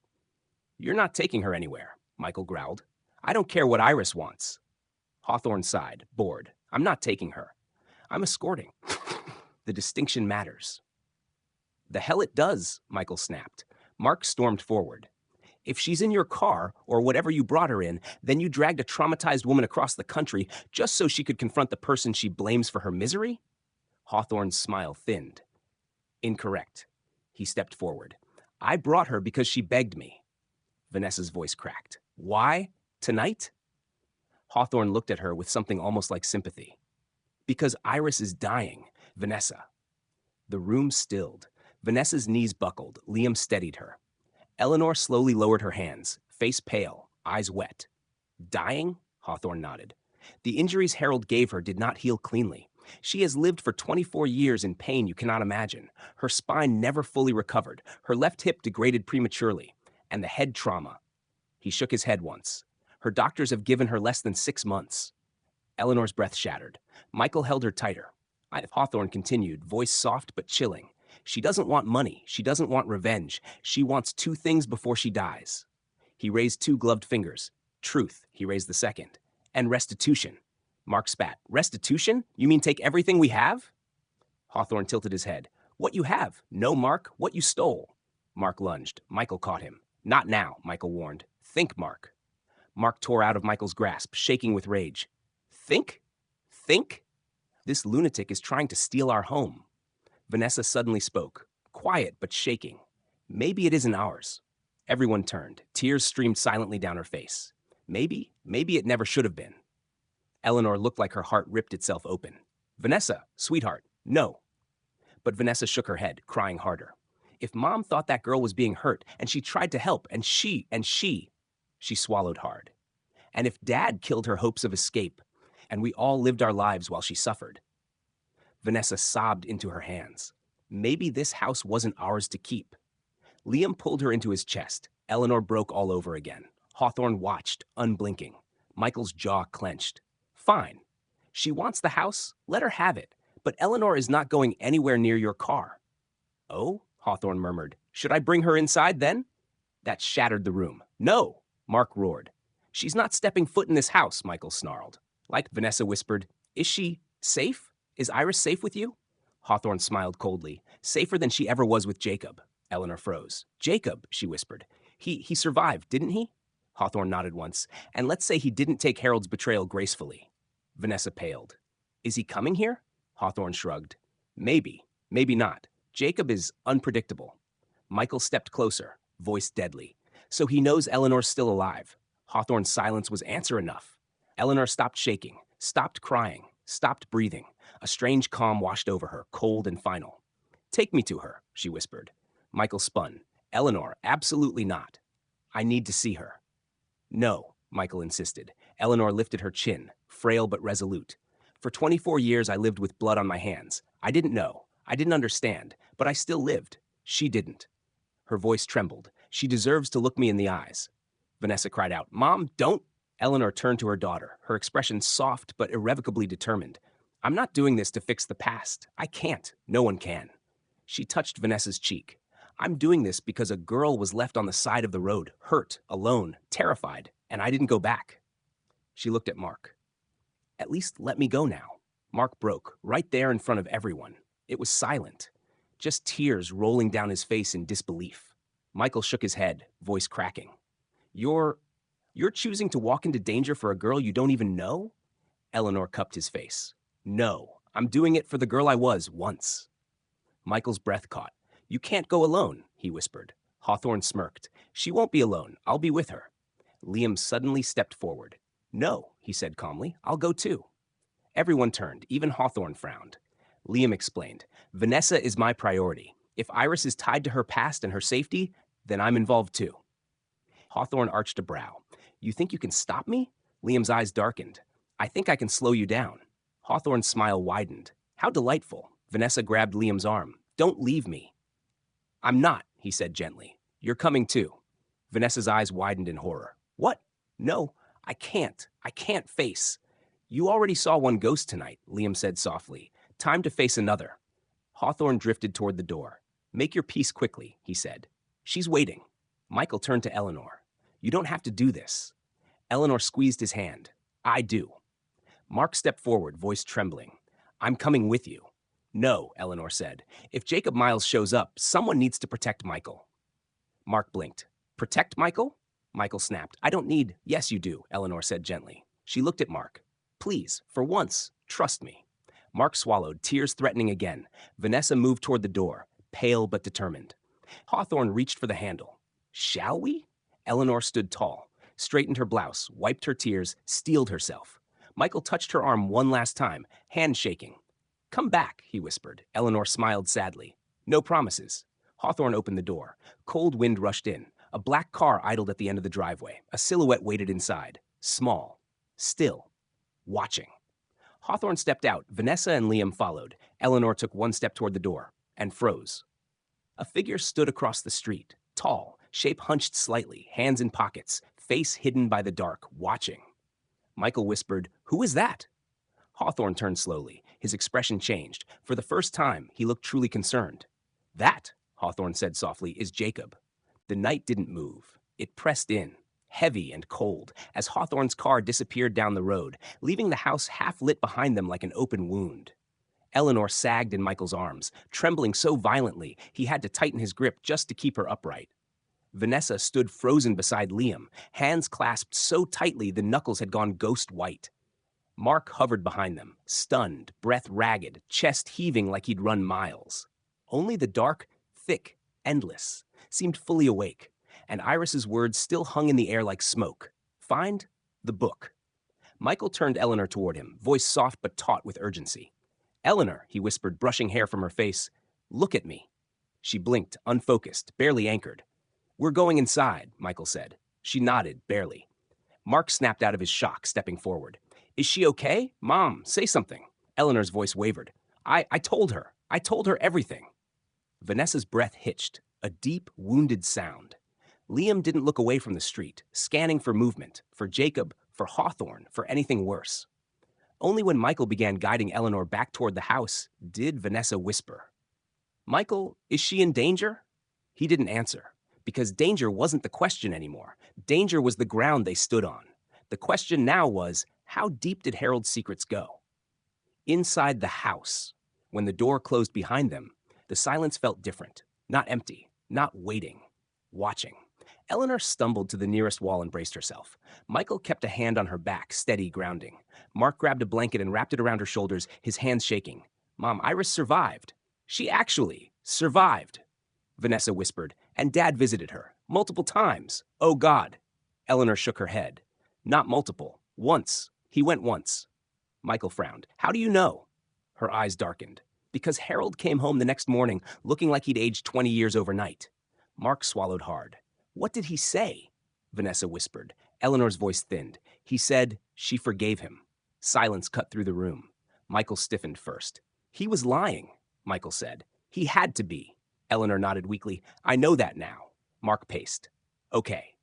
"You're not taking her anywhere," Michael growled. "I don't care what Iris wants." Hawthorne sighed, bored. "I'm not taking her. I'm escorting." The distinction matters. "The hell it does," Michael snapped. Mark stormed forward. "If she's in your car, or whatever you brought her in, then you dragged a traumatized woman across the country just so she could confront the person she blames for her misery?" Hawthorne's smile thinned. "Incorrect." He stepped forward. "I brought her because she begged me." Vanessa's voice cracked. "Why? Tonight?" Hawthorne looked at her with something almost like sympathy. "Because Iris is dying, Vanessa." The room stilled. Vanessa's knees buckled. Liam steadied her. Eleanor slowly lowered her hands, face pale, eyes wet. "Dying?" Hawthorne nodded. "The injuries Harold gave her did not heal cleanly. She has lived for 24 years in pain you cannot imagine. Her spine never fully recovered. Her left hip degraded prematurely. And the head trauma." He shook his head once. "Her doctors have given her less than 6 months." Eleanor's breath shattered. Michael held her tighter. Hawthorne continued, voice soft but chilling. "She doesn't want money. She doesn't want revenge. She wants 2 things before she dies." He raised 2 gloved fingers. "Truth," he raised the second. "And restitution." Mark spat. "Restitution? You mean take everything we have?" Hawthorne tilted his head. "What you have. No, Mark, what you stole." Mark lunged. Michael caught him. "Not now," Michael warned. "Think, Mark." Mark tore out of Michael's grasp, shaking with rage. "Think? Think? This lunatic is trying to steal our home." Vanessa suddenly spoke, quiet but shaking. "Maybe it isn't ours." Everyone turned. Tears streamed silently down her face. Maybe it never should have been. Eleanor looked like her heart ripped itself open. "Vanessa, sweetheart, no." But Vanessa shook her head, crying harder. "If Mom thought that girl was being hurt, and she tried to help, and she, she swallowed hard. And if Dad killed her hopes of escape, and we all lived our lives while she suffered." Vanessa sobbed into her hands. Maybe this house wasn't ours to keep. Liam pulled her into his chest. Eleanor broke all over again. Hawthorne watched, unblinking. Michael's jaw clenched. "Fine. She wants the house. Let her have it. But Eleanor is not going anywhere near your car." "Oh?" Hawthorne murmured. "Should I bring her inside then?" That shattered the room. "No!" Mark roared. "She's not stepping foot in this house," Michael snarled. Like Vanessa whispered, "Is she safe? Is Iris safe with you?" Hawthorne smiled coldly. "Safer than she ever was with Jacob." Eleanor froze. "Jacob," she whispered. He survived, didn't he?" Hawthorne nodded once. "And let's say he didn't take Harold's betrayal gracefully." Vanessa paled. "Is he coming here?" Hawthorne shrugged. "Maybe. Maybe not. Jacob is unpredictable." Michael stepped closer, voice deadly. "So he knows Eleanor's still alive." Hawthorne's silence was answer enough. Eleanor stopped shaking, stopped crying, stopped breathing. A strange calm washed over her, cold and final. "Take me to her," she whispered. Michael spun. "Eleanor, absolutely not. I need to see her." "No," Michael insisted. Eleanor lifted her chin, frail but resolute. "For 24 years I lived with blood on my hands. I didn't know. I didn't understand. But I still lived. She didn't." Her voice trembled. "She deserves to look me in the eyes." Vanessa cried out, "Mom, don't!" Eleanor turned to her daughter, her expression soft but irrevocably determined. "I'm not doing this to fix the past. I can't. No one can." She touched Vanessa's cheek. "I'm doing this because a girl was left on the side of the road, hurt, alone, terrified, and I didn't go back." She looked at Mark. "At least let me go now." Mark broke, right there in front of everyone. It was silent, just tears rolling down his face in disbelief. Michael shook his head, voice cracking. You're choosing to walk into danger for a girl you don't even know?" Eleanor cupped his face. "No, I'm doing it for the girl I was once." Michael's breath caught. "You can't go alone," he whispered. Hawthorne smirked. "She won't be alone. I'll be with her." Liam suddenly stepped forward. "No," he said calmly. "I'll go too." Everyone turned. Even Hawthorne frowned. Liam explained. "Vanessa is my priority. If Iris is tied to her past and her safety, then I'm involved too." Hawthorne arched a brow. "You think you can stop me?" Liam's eyes darkened. "I think I can slow you down." Hawthorne's smile widened. "How delightful." Vanessa grabbed Liam's arm. "Don't leave me." "I'm not," he said gently. "You're coming too." Vanessa's eyes widened in horror. "What? No, I can't. I can't face." "You already saw one ghost tonight," Liam said softly. "Time to face another." Hawthorne drifted toward the door. "Make your peace quickly," he said. "She's waiting." Michael turned to Eleanor. "You don't have to do this." Eleanor squeezed his hand. "I do." Mark stepped forward, voice trembling. "I'm coming with you." "No," Eleanor said. "If Jacob Miles shows up, someone needs to protect Michael." Mark blinked. "Protect Michael?" Michael snapped. "I don't need—" "Yes, you do," Eleanor said gently. She looked at Mark. "Please, for once, trust me." Mark swallowed, tears threatening again. Vanessa moved toward the door, pale but determined. Hawthorne reached for the handle. "Shall we?" Eleanor stood tall, straightened her blouse, wiped her tears, steeled herself. Michael touched her arm one last time, hand shaking. "Come back," he whispered. Eleanor smiled sadly. "No promises." Hawthorne opened the door. Cold wind rushed in. A black car idled at the end of the driveway. A silhouette waited inside. Small. Still. Watching. Hawthorne stepped out. Vanessa and Liam followed. Eleanor took one step toward the door and froze. A figure stood across the street. Tall, shape hunched slightly, hands in pockets, face hidden by the dark, watching. Michael whispered, "Who is that?" Hawthorne turned slowly. His expression changed. For the first time, he looked truly concerned. "That," Hawthorne said softly, "is Jacob." The night didn't move. It pressed in, heavy and cold, as Hawthorne's car disappeared down the road, leaving the house half lit behind them like an open wound. Eleanor sagged in Michael's arms, trembling so violently he had to tighten his grip just to keep her upright. Vanessa stood frozen beside Liam, hands clasped so tightly the knuckles had gone ghost white. Mark hovered behind them, stunned, breath ragged, chest heaving like he'd run miles. Only the dark, thick, endless, seemed fully awake, and Iris's words still hung in the air like smoke. "Find the book." Michael turned Eleanor toward him, voice soft but taut with urgency. "Eleanor," he whispered, brushing hair from her face, "look at me." She blinked, unfocused, barely anchored. "We're going inside," Michael said. She nodded, barely. Mark snapped out of his shock, stepping forward. "Is she okay? Mom, say something." Eleanor's voice wavered. I told her. I told her everything." Vanessa's breath hitched, a deep, wounded sound. Liam didn't look away from the street, scanning for movement, for Jacob, for Hawthorne, for anything worse. Only when Michael began guiding Eleanor back toward the house did Vanessa whisper, "Michael, is she in danger?" He didn't answer, because danger wasn't the question anymore. Danger was the ground they stood on. The question now was, how deep did Harold's secrets go? Inside the house, when the door closed behind them, the silence felt different. Not empty, not waiting, watching. Eleanor stumbled to the nearest wall and braced herself. Michael kept a hand on her back, steady, grounding. Mark grabbed a blanket and wrapped it around her shoulders, his hands shaking. "Mom, Iris survived. She actually survived," Vanessa whispered, "and Dad visited her. Multiple times. Oh, God." Eleanor shook her head. "Not multiple. Once. He went once." Michael frowned. "How do you know?" Her eyes darkened. "Because Harold came home the next morning looking like he'd aged 20 years overnight." Mark swallowed hard. "What did he say?" Vanessa whispered. Eleanor's voice thinned. "He said she forgave him." Silence cut through the room. Michael stiffened first. "He was lying," Michael said. "He had to be." Eleanor nodded weakly. I know that now. Mark paced. Okay.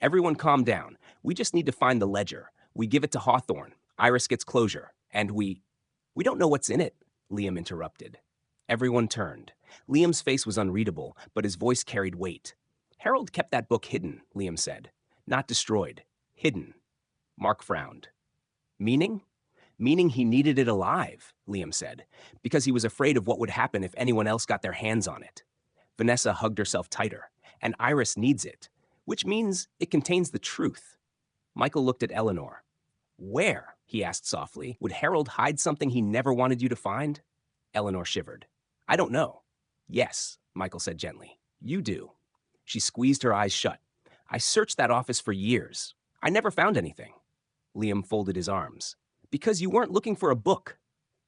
Everyone calm down. We just need to find the ledger. We give it to Hawthorne. Iris gets closure. And we don't know what's in it, Liam interrupted. Everyone turned. Liam's face was unreadable, but his voice carried weight. Harold kept that book hidden, Liam said. Not destroyed. Hidden. Mark frowned. Meaning? Meaning he needed it alive, Liam said, because he was afraid of what would happen if anyone else got their hands on it. Vanessa hugged herself tighter, and Iris needs it, which means it contains the truth. Michael looked at Eleanor. Where, he asked softly, would Harold hide something he never wanted you to find? Eleanor shivered. I don't know. Yes, Michael said gently. You do. She squeezed her eyes shut. I searched that office for years. I never found anything. Liam folded his arms. Because you weren't looking for a book.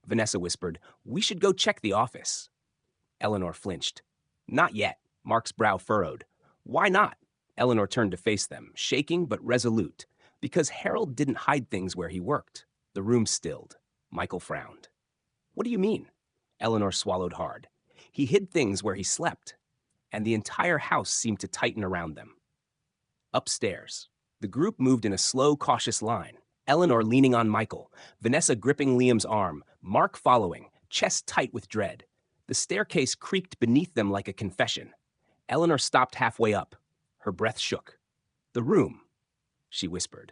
Vanessa whispered, we should go check the office. Eleanor flinched. Not yet. Mark's brow furrowed. Why not? Eleanor turned to face them, shaking but resolute. Because Harold didn't hide things where he worked. The room stilled. Michael frowned. What do you mean? Eleanor swallowed hard. He hid things where he slept. And the entire house seemed to tighten around them. Upstairs, the group moved in a slow, cautious line. Eleanor leaning on Michael, Vanessa gripping Liam's arm, Mark following, chest tight with dread. The staircase creaked beneath them like a confession. Eleanor stopped halfway up. Her breath shook. The room, she whispered.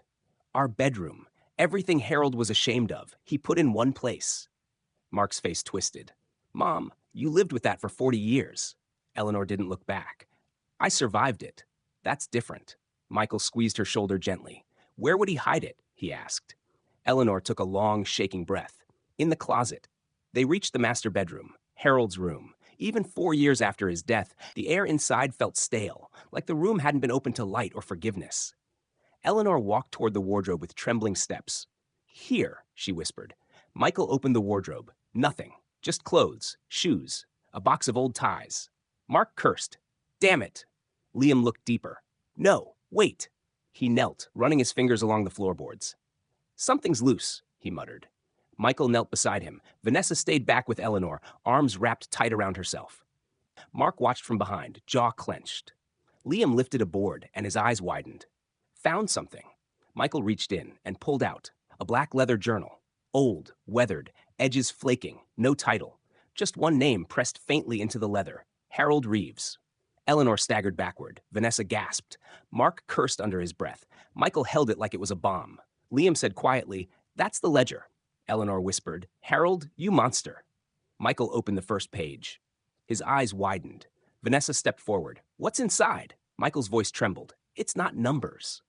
Our bedroom. Everything Harold was ashamed of, he put in one place. Mark's face twisted. Mom, you lived with that for 40 years. Eleanor didn't look back. I survived it. That's different. Michael squeezed her shoulder gently. Where would he hide it? He asked. Eleanor took a long, shaking breath. In the closet. They reached the master bedroom, Harold's room. Even 4 years after his death, the air inside felt stale, like the room hadn't been open to light or forgiveness. Eleanor walked toward the wardrobe with trembling steps. Here, she whispered. Michael opened the wardrobe. Nothing. Just clothes, shoes, a box of old ties. Mark cursed. Damn it. Liam looked deeper. No, wait. He knelt, running his fingers along the floorboards. Something's loose, he muttered. Michael knelt beside him. Vanessa stayed back with Eleanor, arms wrapped tight around herself. Mark watched from behind, jaw clenched. Liam lifted a board, and his eyes widened. Found something. Michael reached in and pulled out a black leather journal. Old, weathered, edges flaking, no title. Just one name pressed faintly into the leather. Harold Reeves. Eleanor staggered backward. Vanessa gasped. Mark cursed under his breath. Michael held it like it was a bomb. Liam said quietly, That's the ledger. Eleanor whispered, Harold, you monster. Michael opened the first page. His eyes widened. Vanessa stepped forward. What's inside? Michael's voice trembled. It's not numbers.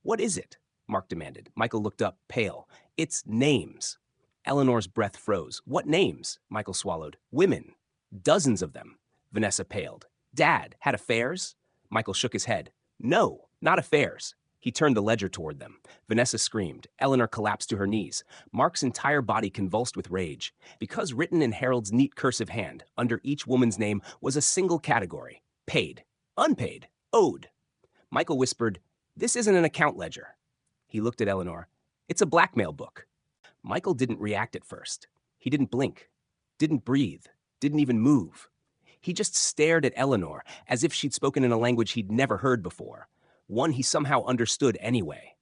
What is it? Mark demanded. Michael looked up, pale. It's names. Eleanor's breath froze. What names? Michael swallowed. Women. Dozens of them. Vanessa paled. Dad had affairs? Michael shook his head. No, not affairs. He turned the ledger toward them. Vanessa screamed. Eleanor collapsed to her knees. Mark's entire body convulsed with rage. Because written in Harold's neat cursive hand, under each woman's name was a single category. Paid. Unpaid. Owed. Michael whispered, This isn't an account ledger. He looked at Eleanor. It's a blackmail book. Michael didn't react at first. He didn't blink. Didn't breathe. Didn't even move. He just stared at Eleanor as if she'd spoken in a language he'd never heard before, one he somehow understood anyway.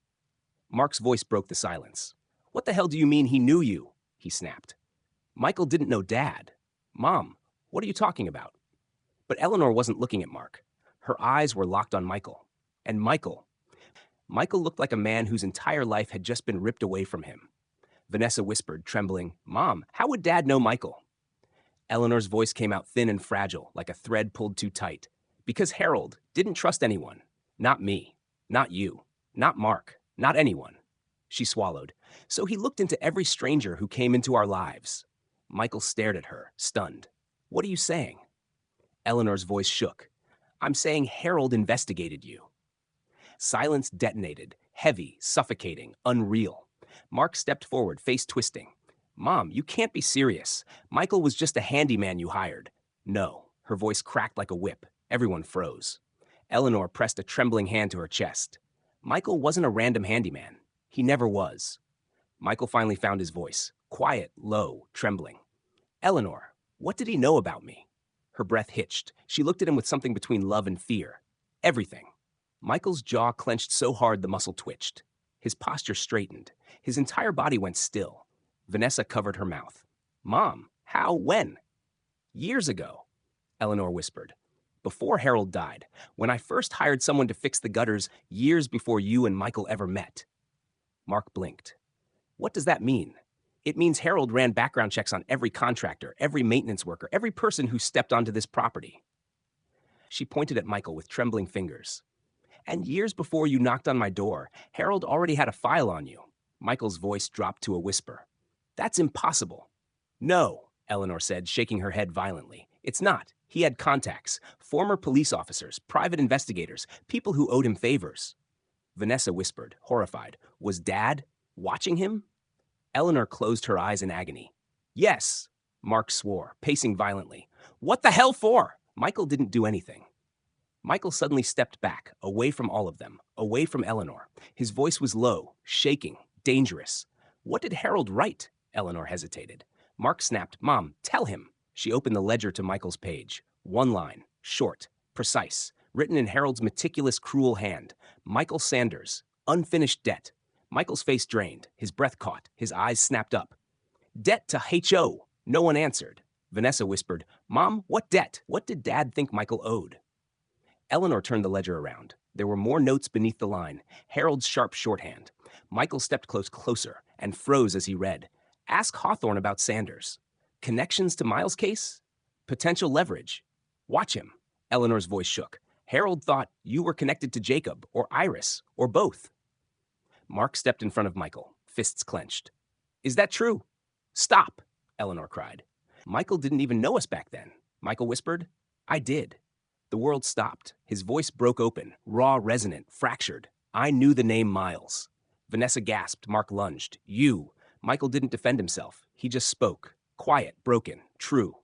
Mark's voice broke the silence. What the hell do you mean he knew you? He snapped. Michael didn't know Dad. Mom, what are you talking about? But Eleanor wasn't looking at Mark. Her eyes were locked on Michael. And Michael looked like a man whose entire life had just been ripped away from him. Vanessa whispered, trembling, Mom, how would Dad know Michael? Eleanor's voice came out thin and fragile, like a thread pulled too tight. Because Harold didn't trust anyone. Not me. Not you. Not Mark. Not anyone. She swallowed. So he looked into every stranger who came into our lives. Michael stared at her, stunned. What are you saying? Eleanor's voice shook. I'm saying Harold investigated you. Silence detonated, heavy, suffocating, unreal. Mark stepped forward, face twisting. Mom, you can't be serious. Michael was just a handyman you hired. No. Her voice cracked like a whip. Everyone froze. Eleanor pressed a trembling hand to her chest. Michael wasn't a random handyman. He never was. Michael finally found his voice. Quiet, low, trembling. Eleanor, what did he know about me? Her breath hitched. She looked at him with something between love and fear. Everything. Michael's jaw clenched so hard the muscle twitched. His posture straightened. His entire body went still. Vanessa covered her mouth. Mom, how, when? Years ago, Eleanor whispered. Before Harold died, when I first hired someone to fix the gutters years before you and Michael ever met. Mark blinked. What does that mean? It means Harold ran background checks on every contractor, every maintenance worker, every person who stepped onto this property. She pointed at Michael with trembling fingers. And years before you knocked on my door, Harold already had a file on you. Michael's voice dropped to a whisper. That's impossible. No, Eleanor said, shaking her head violently. It's not. He had contacts, former police officers, private investigators, people who owed him favors. Vanessa whispered, horrified. Was Dad watching him? Eleanor closed her eyes in agony. Yes, Mark swore, pacing violently. What the hell for? Michael didn't do anything. Michael suddenly stepped back, away from all of them, away from Eleanor. His voice was low, shaking, dangerous. What did Harold write? Eleanor hesitated. Mark snapped, Mom, tell him. She opened the ledger to Michael's page. One line, short, precise, written in Harold's meticulous, cruel hand. Michael Sanders, unfinished debt. Michael's face drained, his breath caught, his eyes snapped up. Debt to H.O. No one answered. Vanessa whispered, Mom, what debt? What did Dad think Michael owed? Eleanor turned the ledger around. There were more notes beneath the line, Harold's sharp shorthand. Michael stepped closer and froze as he read. Ask Hawthorne about Sanders. Connections to Miles' case? Potential leverage. Watch him. Eleanor's voice shook. Harold thought you were connected to Jacob or Iris or both. Mark stepped in front of Michael, fists clenched. Is that true? Stop, Eleanor cried. Michael didn't even know us back then. Michael whispered. I did. The world stopped. His voice broke open, raw, resonant, fractured. I knew the name Miles. Vanessa gasped. Mark lunged. You. Michael didn't defend himself. He just spoke. Quiet, broken, true.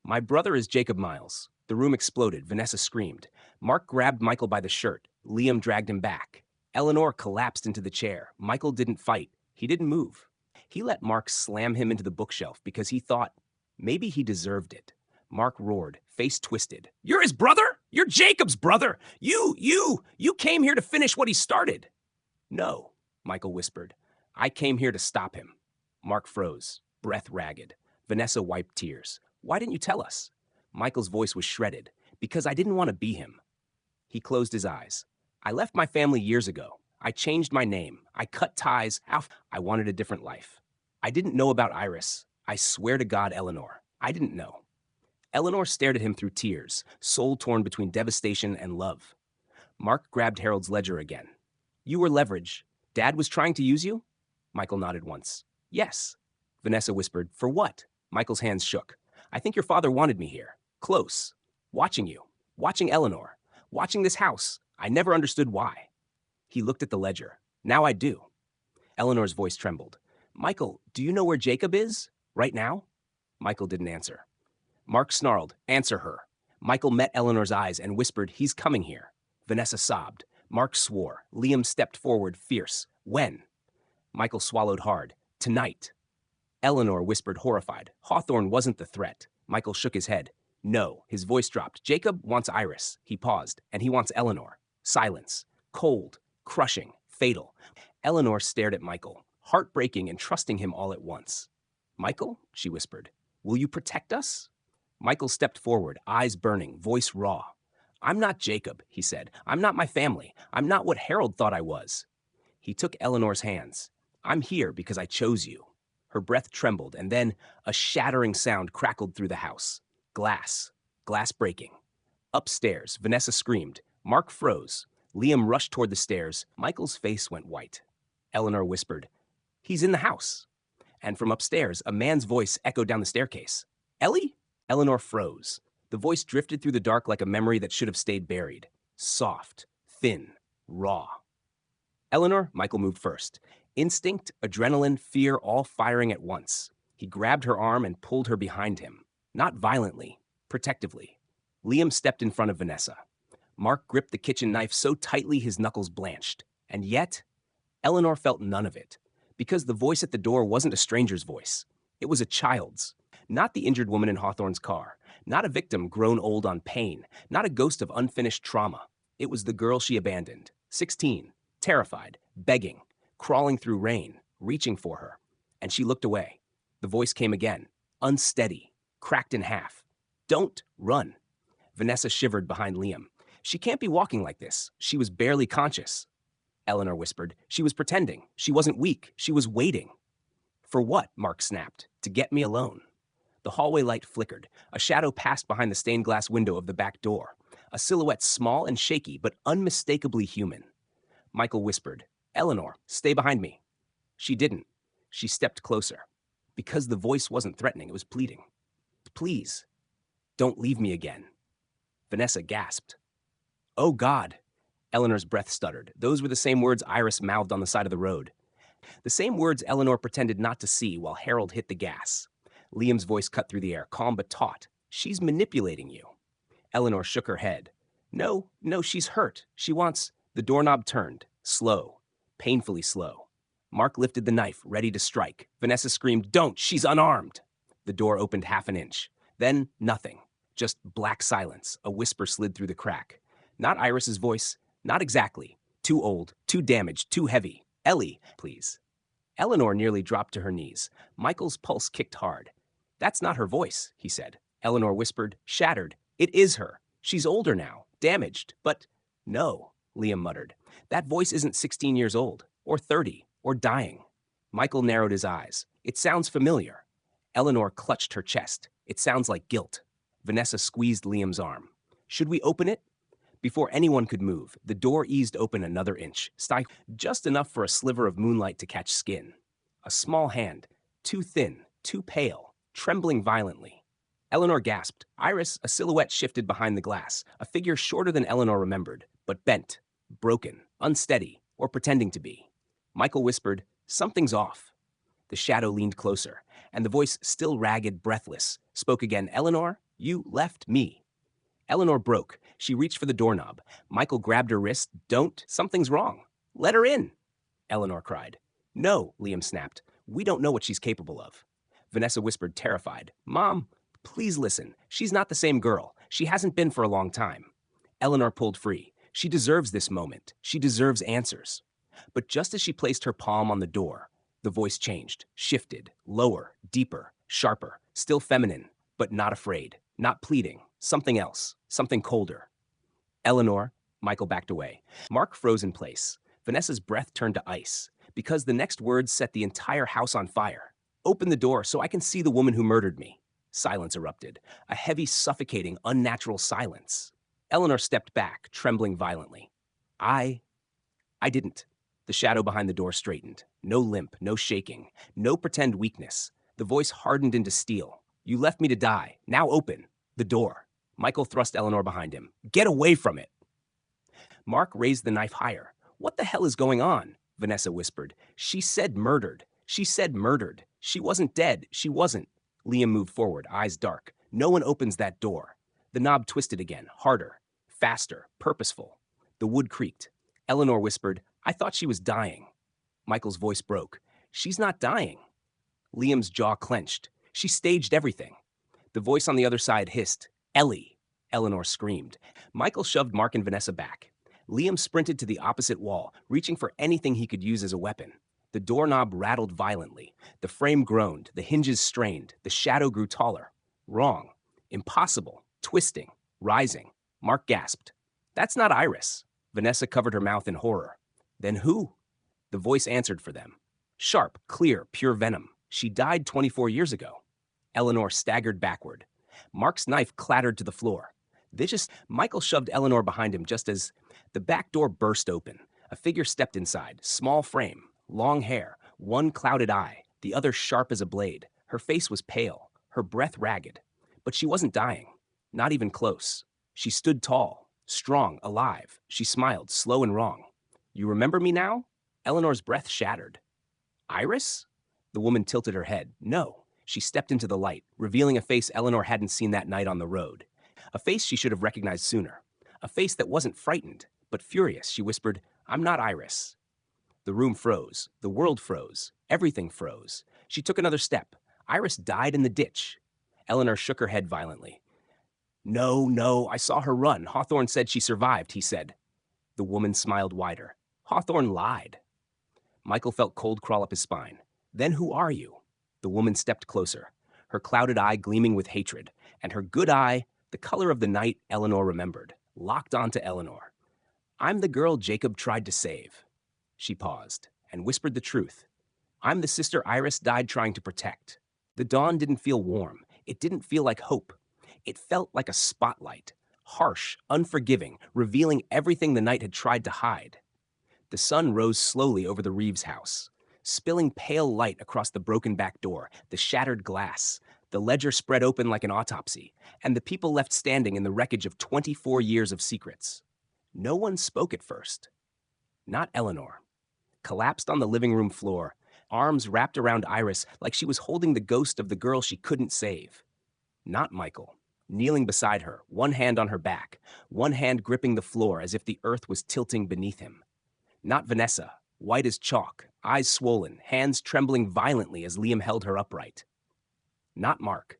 My brother is Jacob Miles. The room exploded. Vanessa screamed. Mark grabbed Michael by the shirt. Liam dragged him back. Eleanor collapsed into the chair. Michael didn't fight. He didn't move. He let Mark slam him into the bookshelf because he thought maybe he deserved it. Mark roared, face twisted. You're his brother? You're Jacob's brother! You came here to finish what he started! No, Michael whispered. I came here to stop him. Mark froze, breath ragged. Vanessa wiped tears. Why didn't you tell us? Michael's voice was shredded. Because I didn't want to be him. He closed his eyes. I left my family years ago. I changed my name. I cut ties. I wanted a different life. I didn't know about Iris. I swear to God, Eleanor, I didn't know. Eleanor stared at him through tears, soul torn between devastation and love. Mark grabbed Harold's ledger again. You were leverage. Dad was trying to use you? Michael nodded once. Yes. Vanessa whispered, for what? Michael's hands shook. I think your father wanted me here. Close. Watching you. Watching Eleanor. Watching this house. I never understood why. He looked at the ledger. Now I do. Eleanor's voice trembled. Michael, do you know where Jacob is? Right now? Michael didn't answer. Mark snarled, answer her. Michael met Eleanor's eyes and whispered, he's coming here. Vanessa sobbed. Mark swore. Liam stepped forward, fierce. When? Michael swallowed hard. Tonight. Eleanor whispered, horrified. Hawthorne wasn't the threat. Michael shook his head. No. His voice dropped. Jacob wants Iris. He paused. And he wants Eleanor. Silence. Cold. Crushing. Fatal. Eleanor stared at Michael, heartbreaking and trusting him all at once. Michael, she whispered, will you protect us? Michael stepped forward, eyes burning, voice raw. I'm not Jacob, he said. I'm not my family. I'm not what Harold thought I was. He took Eleanor's hands. I'm here because I chose you. Her breath trembled, and then a shattering sound crackled through the house. Glass. Glass breaking. Upstairs, Vanessa screamed. Mark froze. Liam rushed toward the stairs. Michael's face went white. Eleanor whispered, he's in the house. And from upstairs, a man's voice echoed down the staircase. Ellie? Eleanor froze. The voice drifted through the dark like a memory that should have stayed buried. Soft, thin, raw. Eleanor, Michael moved first. Instinct, adrenaline, fear all firing at once. He grabbed her arm and pulled her behind him. Not violently, protectively. Liam stepped in front of Vanessa. Mark gripped the kitchen knife so tightly his knuckles blanched. And yet, Eleanor felt none of it. Because the voice at the door wasn't a stranger's voice. It was a child's. Not the injured woman in Hawthorne's car. Not a victim grown old on pain, not a ghost of unfinished trauma. It was the girl she abandoned, 16, terrified, begging, crawling through rain, reaching for her. And she looked away. The voice came again, unsteady, cracked in half. Don't run. Vanessa shivered behind Liam. She can't be walking like this. She was barely conscious. Eleanor whispered. She was pretending. She wasn't weak. She was waiting. For what? Mark snapped. To get me alone. The hallway light flickered. A shadow passed behind the stained glass window of the back door. A silhouette small and shaky, but unmistakably human. Michael whispered, Eleanor, stay behind me. She didn't. She stepped closer. Because the voice wasn't threatening, it was pleading. Please, don't leave me again. Vanessa gasped. Oh, God. Eleanor's breath stuttered. Those were the same words Iris mouthed on the side of the road. The same words Eleanor pretended not to see while Harold hit the gas. Liam's voice cut through the air, calm but taut. She's manipulating you. Eleanor shook her head. No, she's hurt. She wants... The doorknob turned, slow, painfully slow. Mark lifted the knife, ready to strike. Vanessa screamed, Don't, she's unarmed. The door opened half an inch. Then, nothing. Just black silence. A whisper slid through the crack. Not Iris's voice. Not exactly. Too old, too damaged, too heavy. Ellie, please. Eleanor nearly dropped to her knees. Michael's pulse kicked hard. That's not her voice, he said. Eleanor whispered, shattered. It is her. She's older now, damaged, but... No, Liam muttered. That voice isn't 16 years old, or 30, or dying. Michael narrowed his eyes. It sounds familiar. Eleanor clutched her chest. It sounds like guilt. Vanessa squeezed Liam's arm. Should we open it? Before anyone could move, the door eased open another inch, just enough for a sliver of moonlight to catch skin. A small hand, too thin, too pale, trembling violently. Eleanor gasped. Iris, a silhouette shifted behind the glass, a figure shorter than Eleanor remembered, but bent, broken, unsteady, or pretending to be. Michael whispered, Something's off. The shadow leaned closer, and the voice, still ragged, breathless, spoke again. Eleanor, you left me. Eleanor broke. She reached for the doorknob. Michael grabbed her wrist. Don't. Something's wrong. Let her in, Eleanor cried. No, Liam snapped. We don't know what she's capable of. Vanessa whispered, terrified. Mom, please listen. She's not the same girl. She hasn't been for a long time. Eleanor pulled free. She deserves this moment. She deserves answers. But just as she placed her palm on the door, the voice changed, shifted, lower, deeper, sharper, still feminine, but not afraid, not pleading, something else, something colder. Eleanor, Michael backed away. Mark froze in place. Vanessa's breath turned to ice, because the next words set the entire house on fire. Open the door so I can see the woman who murdered me. Silence erupted, a heavy, suffocating, unnatural silence. Eleanor stepped back, trembling violently. I didn't. The shadow behind the door straightened. No limp, no shaking, no pretend weakness. The voice hardened into steel. You left me to die. Now open the door. Michael thrust Eleanor behind him. Get away from it. Mark raised the knife higher. What the hell is going on? Vanessa whispered. She said murdered. She said murdered. She wasn't dead. She wasn't. Liam moved forward, eyes dark. No one opens that door. The knob twisted again, harder, faster, purposeful. The wood creaked. Eleanor whispered, I thought she was dying. Michael's voice broke. She's not dying. Liam's jaw clenched. She staged everything. The voice on the other side hissed, Ellie. Eleanor screamed. Michael shoved Mark and Vanessa back. Liam sprinted to the opposite wall, reaching for anything he could use as a weapon. The doorknob rattled violently. The frame groaned. The hinges strained. The shadow grew taller. Wrong. Impossible. Twisting. Rising. Mark gasped. That's not Iris. Vanessa covered her mouth in horror. Then who? The voice answered for them. Sharp, clear, pure venom. She died 24 years ago. Eleanor staggered backward. Mark's knife clattered to the floor. Michael shoved Eleanor behind him just as the back door burst open. A figure stepped inside, small frame, long hair, one clouded eye, the other sharp as a blade. Her face was pale, her breath ragged. But she wasn't dying, not even close. She stood tall, strong, alive. She smiled, slow and wrong. You remember me now? Eleanor's breath shattered. Iris? The woman tilted her head. No. She stepped into the light, revealing a face Eleanor hadn't seen that night on the road. A face she should have recognized sooner. A face that wasn't frightened, but furious. She whispered, I'm not Iris. The room froze. The world froze. Everything froze. She took another step. Iris died in the ditch. Eleanor shook her head violently. No, no, I saw her run. Hawthorne said she survived, he said. The woman smiled wider. Hawthorne lied. Michael felt cold crawl up his spine. Then who are you? The woman stepped closer, her clouded eye gleaming with hatred, and her good eye, the color of the night Eleanor remembered, locked onto Eleanor. I'm the girl Jacob tried to save. She paused and whispered the truth. I'm the sister Iris died trying to protect. The dawn didn't feel warm. It didn't feel like hope. It felt like a spotlight, harsh, unforgiving, revealing everything the night had tried to hide. The sun rose slowly over the Reeves house, spilling pale light across the broken back door, the shattered glass, the ledger spread open like an autopsy, and the people left standing in the wreckage of 24 years of secrets. No one spoke at first. Not Eleanor. Collapsed on the living room floor, arms wrapped around Iris like she was holding the ghost of the girl she couldn't save. Not Michael, kneeling beside her, one hand on her back, one hand gripping the floor as if the earth was tilting beneath him. Not Vanessa, white as chalk, eyes swollen, hands trembling violently as Liam held her upright. Not Mark,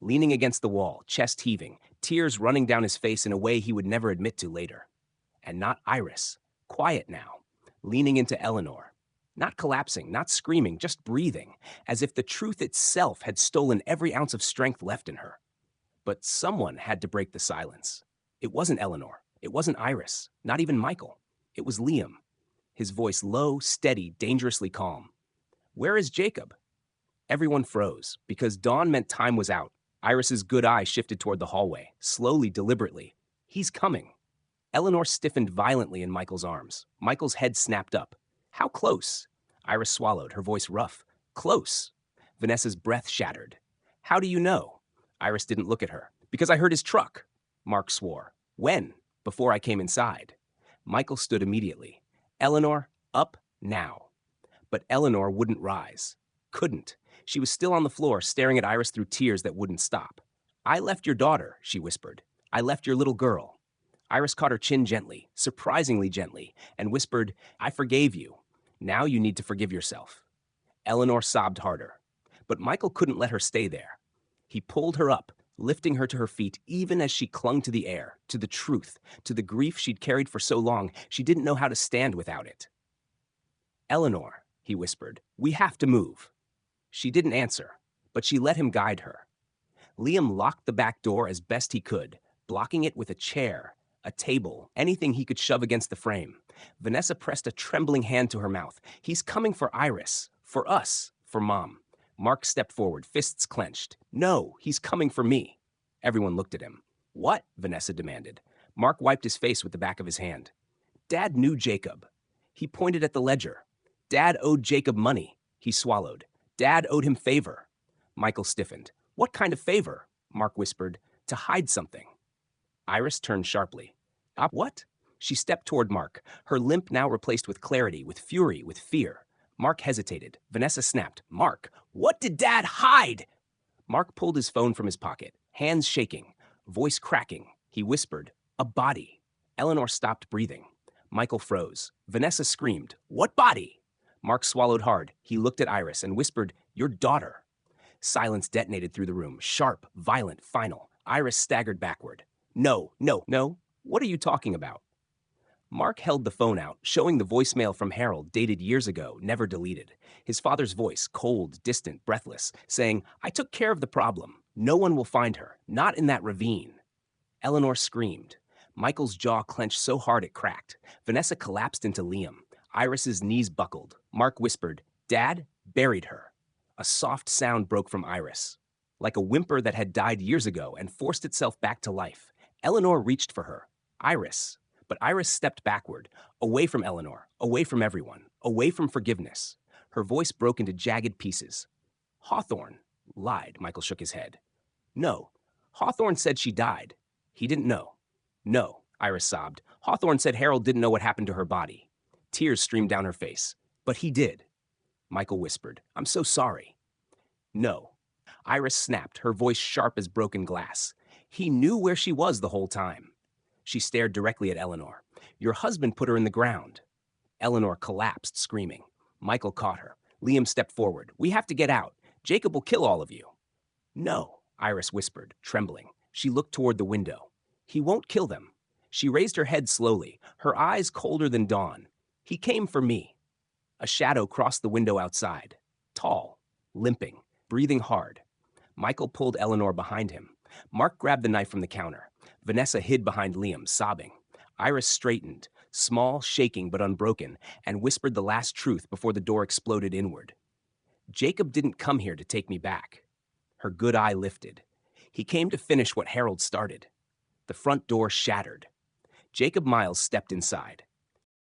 leaning against the wall, chest heaving, tears running down his face in a way he would never admit to later. And not Iris, quiet now, leaning into Eleanor. Not collapsing, not screaming, just breathing, as if the truth itself had stolen every ounce of strength left in her. But someone had to break the silence. It wasn't Eleanor. It wasn't Iris. Not even Michael. It was Liam. His voice low, steady, dangerously calm. Where is Jacob? Everyone froze, because dawn meant time was out. Iris's good eye shifted toward the hallway, slowly, deliberately. He's coming. Eleanor stiffened violently in Michael's arms. Michael's head snapped up. How close? Iris swallowed, her voice rough. Close. Vanessa's breath shattered. How do you know? Iris didn't look at her. Because I heard his truck. Mark swore. When? Before I came inside. Michael stood immediately. Eleanor, up now. But Eleanor wouldn't rise. Couldn't. She was still on the floor, staring at Iris through tears that wouldn't stop. I left your daughter, she whispered. I left your little girl. Iris caught her chin gently, surprisingly gently, and whispered, I forgave you. Now you need to forgive yourself. Eleanor sobbed harder. But Michael couldn't let her stay there. He pulled her up, lifting her to her feet even as she clung to the air, to the truth, to the grief she'd carried for so long she didn't know how to stand without it. Eleanor, he whispered, we have to move. She didn't answer, but she let him guide her. Liam locked the back door as best he could, blocking it with a chair, a table, anything he could shove against the frame. Vanessa pressed a trembling hand to her mouth. He's coming for Iris, for us, for Mom. Mark stepped forward, fists clenched. No, he's coming for me. Everyone looked at him. What? Vanessa demanded. Mark wiped his face with the back of his hand. Dad knew Jacob. He pointed at the ledger. Dad owed Jacob money. He swallowed. Dad owed him favor. Michael stiffened. What kind of favor? Mark whispered. To hide something. Iris turned sharply. What? She stepped toward Mark, her limp now replaced with clarity, with fury, with fear. Mark hesitated. Vanessa snapped. Mark, what did Dad hide? Mark pulled his phone from his pocket, hands shaking, voice cracking. He whispered, a body. Eleanor stopped breathing. Michael froze. Vanessa screamed, what body? Mark swallowed hard. He looked at Iris and whispered, your daughter. Silence detonated through the room, sharp, violent, final. Iris staggered backward. No, no, no. What are you talking about? Mark held the phone out, showing the voicemail from Harold, dated years ago, never deleted. His father's voice, cold, distant, breathless, saying, I took care of the problem. No one will find her, not in that ravine. Eleanor screamed. Michael's jaw clenched so hard it cracked. Vanessa collapsed into Liam. Iris's knees buckled. Mark whispered, Dad buried her. A soft sound broke from Iris, like a whimper that had died years ago and forced itself back to life. Eleanor reached for her. Iris. But Iris stepped backward, away from Eleanor, away from everyone, away from forgiveness. Her voice broke into jagged pieces. Hawthorne lied, Michael shook his head. No, Hawthorne said she died. He didn't know. No, Iris sobbed. Hawthorne said Harold didn't know what happened to her body. Tears streamed down her face. But he did. Michael whispered, I'm so sorry. No. Iris snapped, her voice sharp as broken glass. He knew where she was the whole time. She stared directly at Eleanor. Your husband put her in the ground. Eleanor collapsed, screaming. Michael caught her. Liam stepped forward. We have to get out. Jacob will kill all of you. No, Iris whispered, trembling. She looked toward the window. He won't kill them. She raised her head slowly, her eyes colder than dawn. He came for me. A shadow crossed the window outside. Tall, limping, breathing hard. Michael pulled Eleanor behind him. Mark grabbed the knife from the counter. Vanessa hid behind Liam, sobbing. Iris straightened, small, shaking but unbroken, and whispered the last truth before the door exploded inward. Jacob didn't come here to take me back. Her good eye lifted. He came to finish what Harold started. The front door shattered. Jacob Miles stepped inside.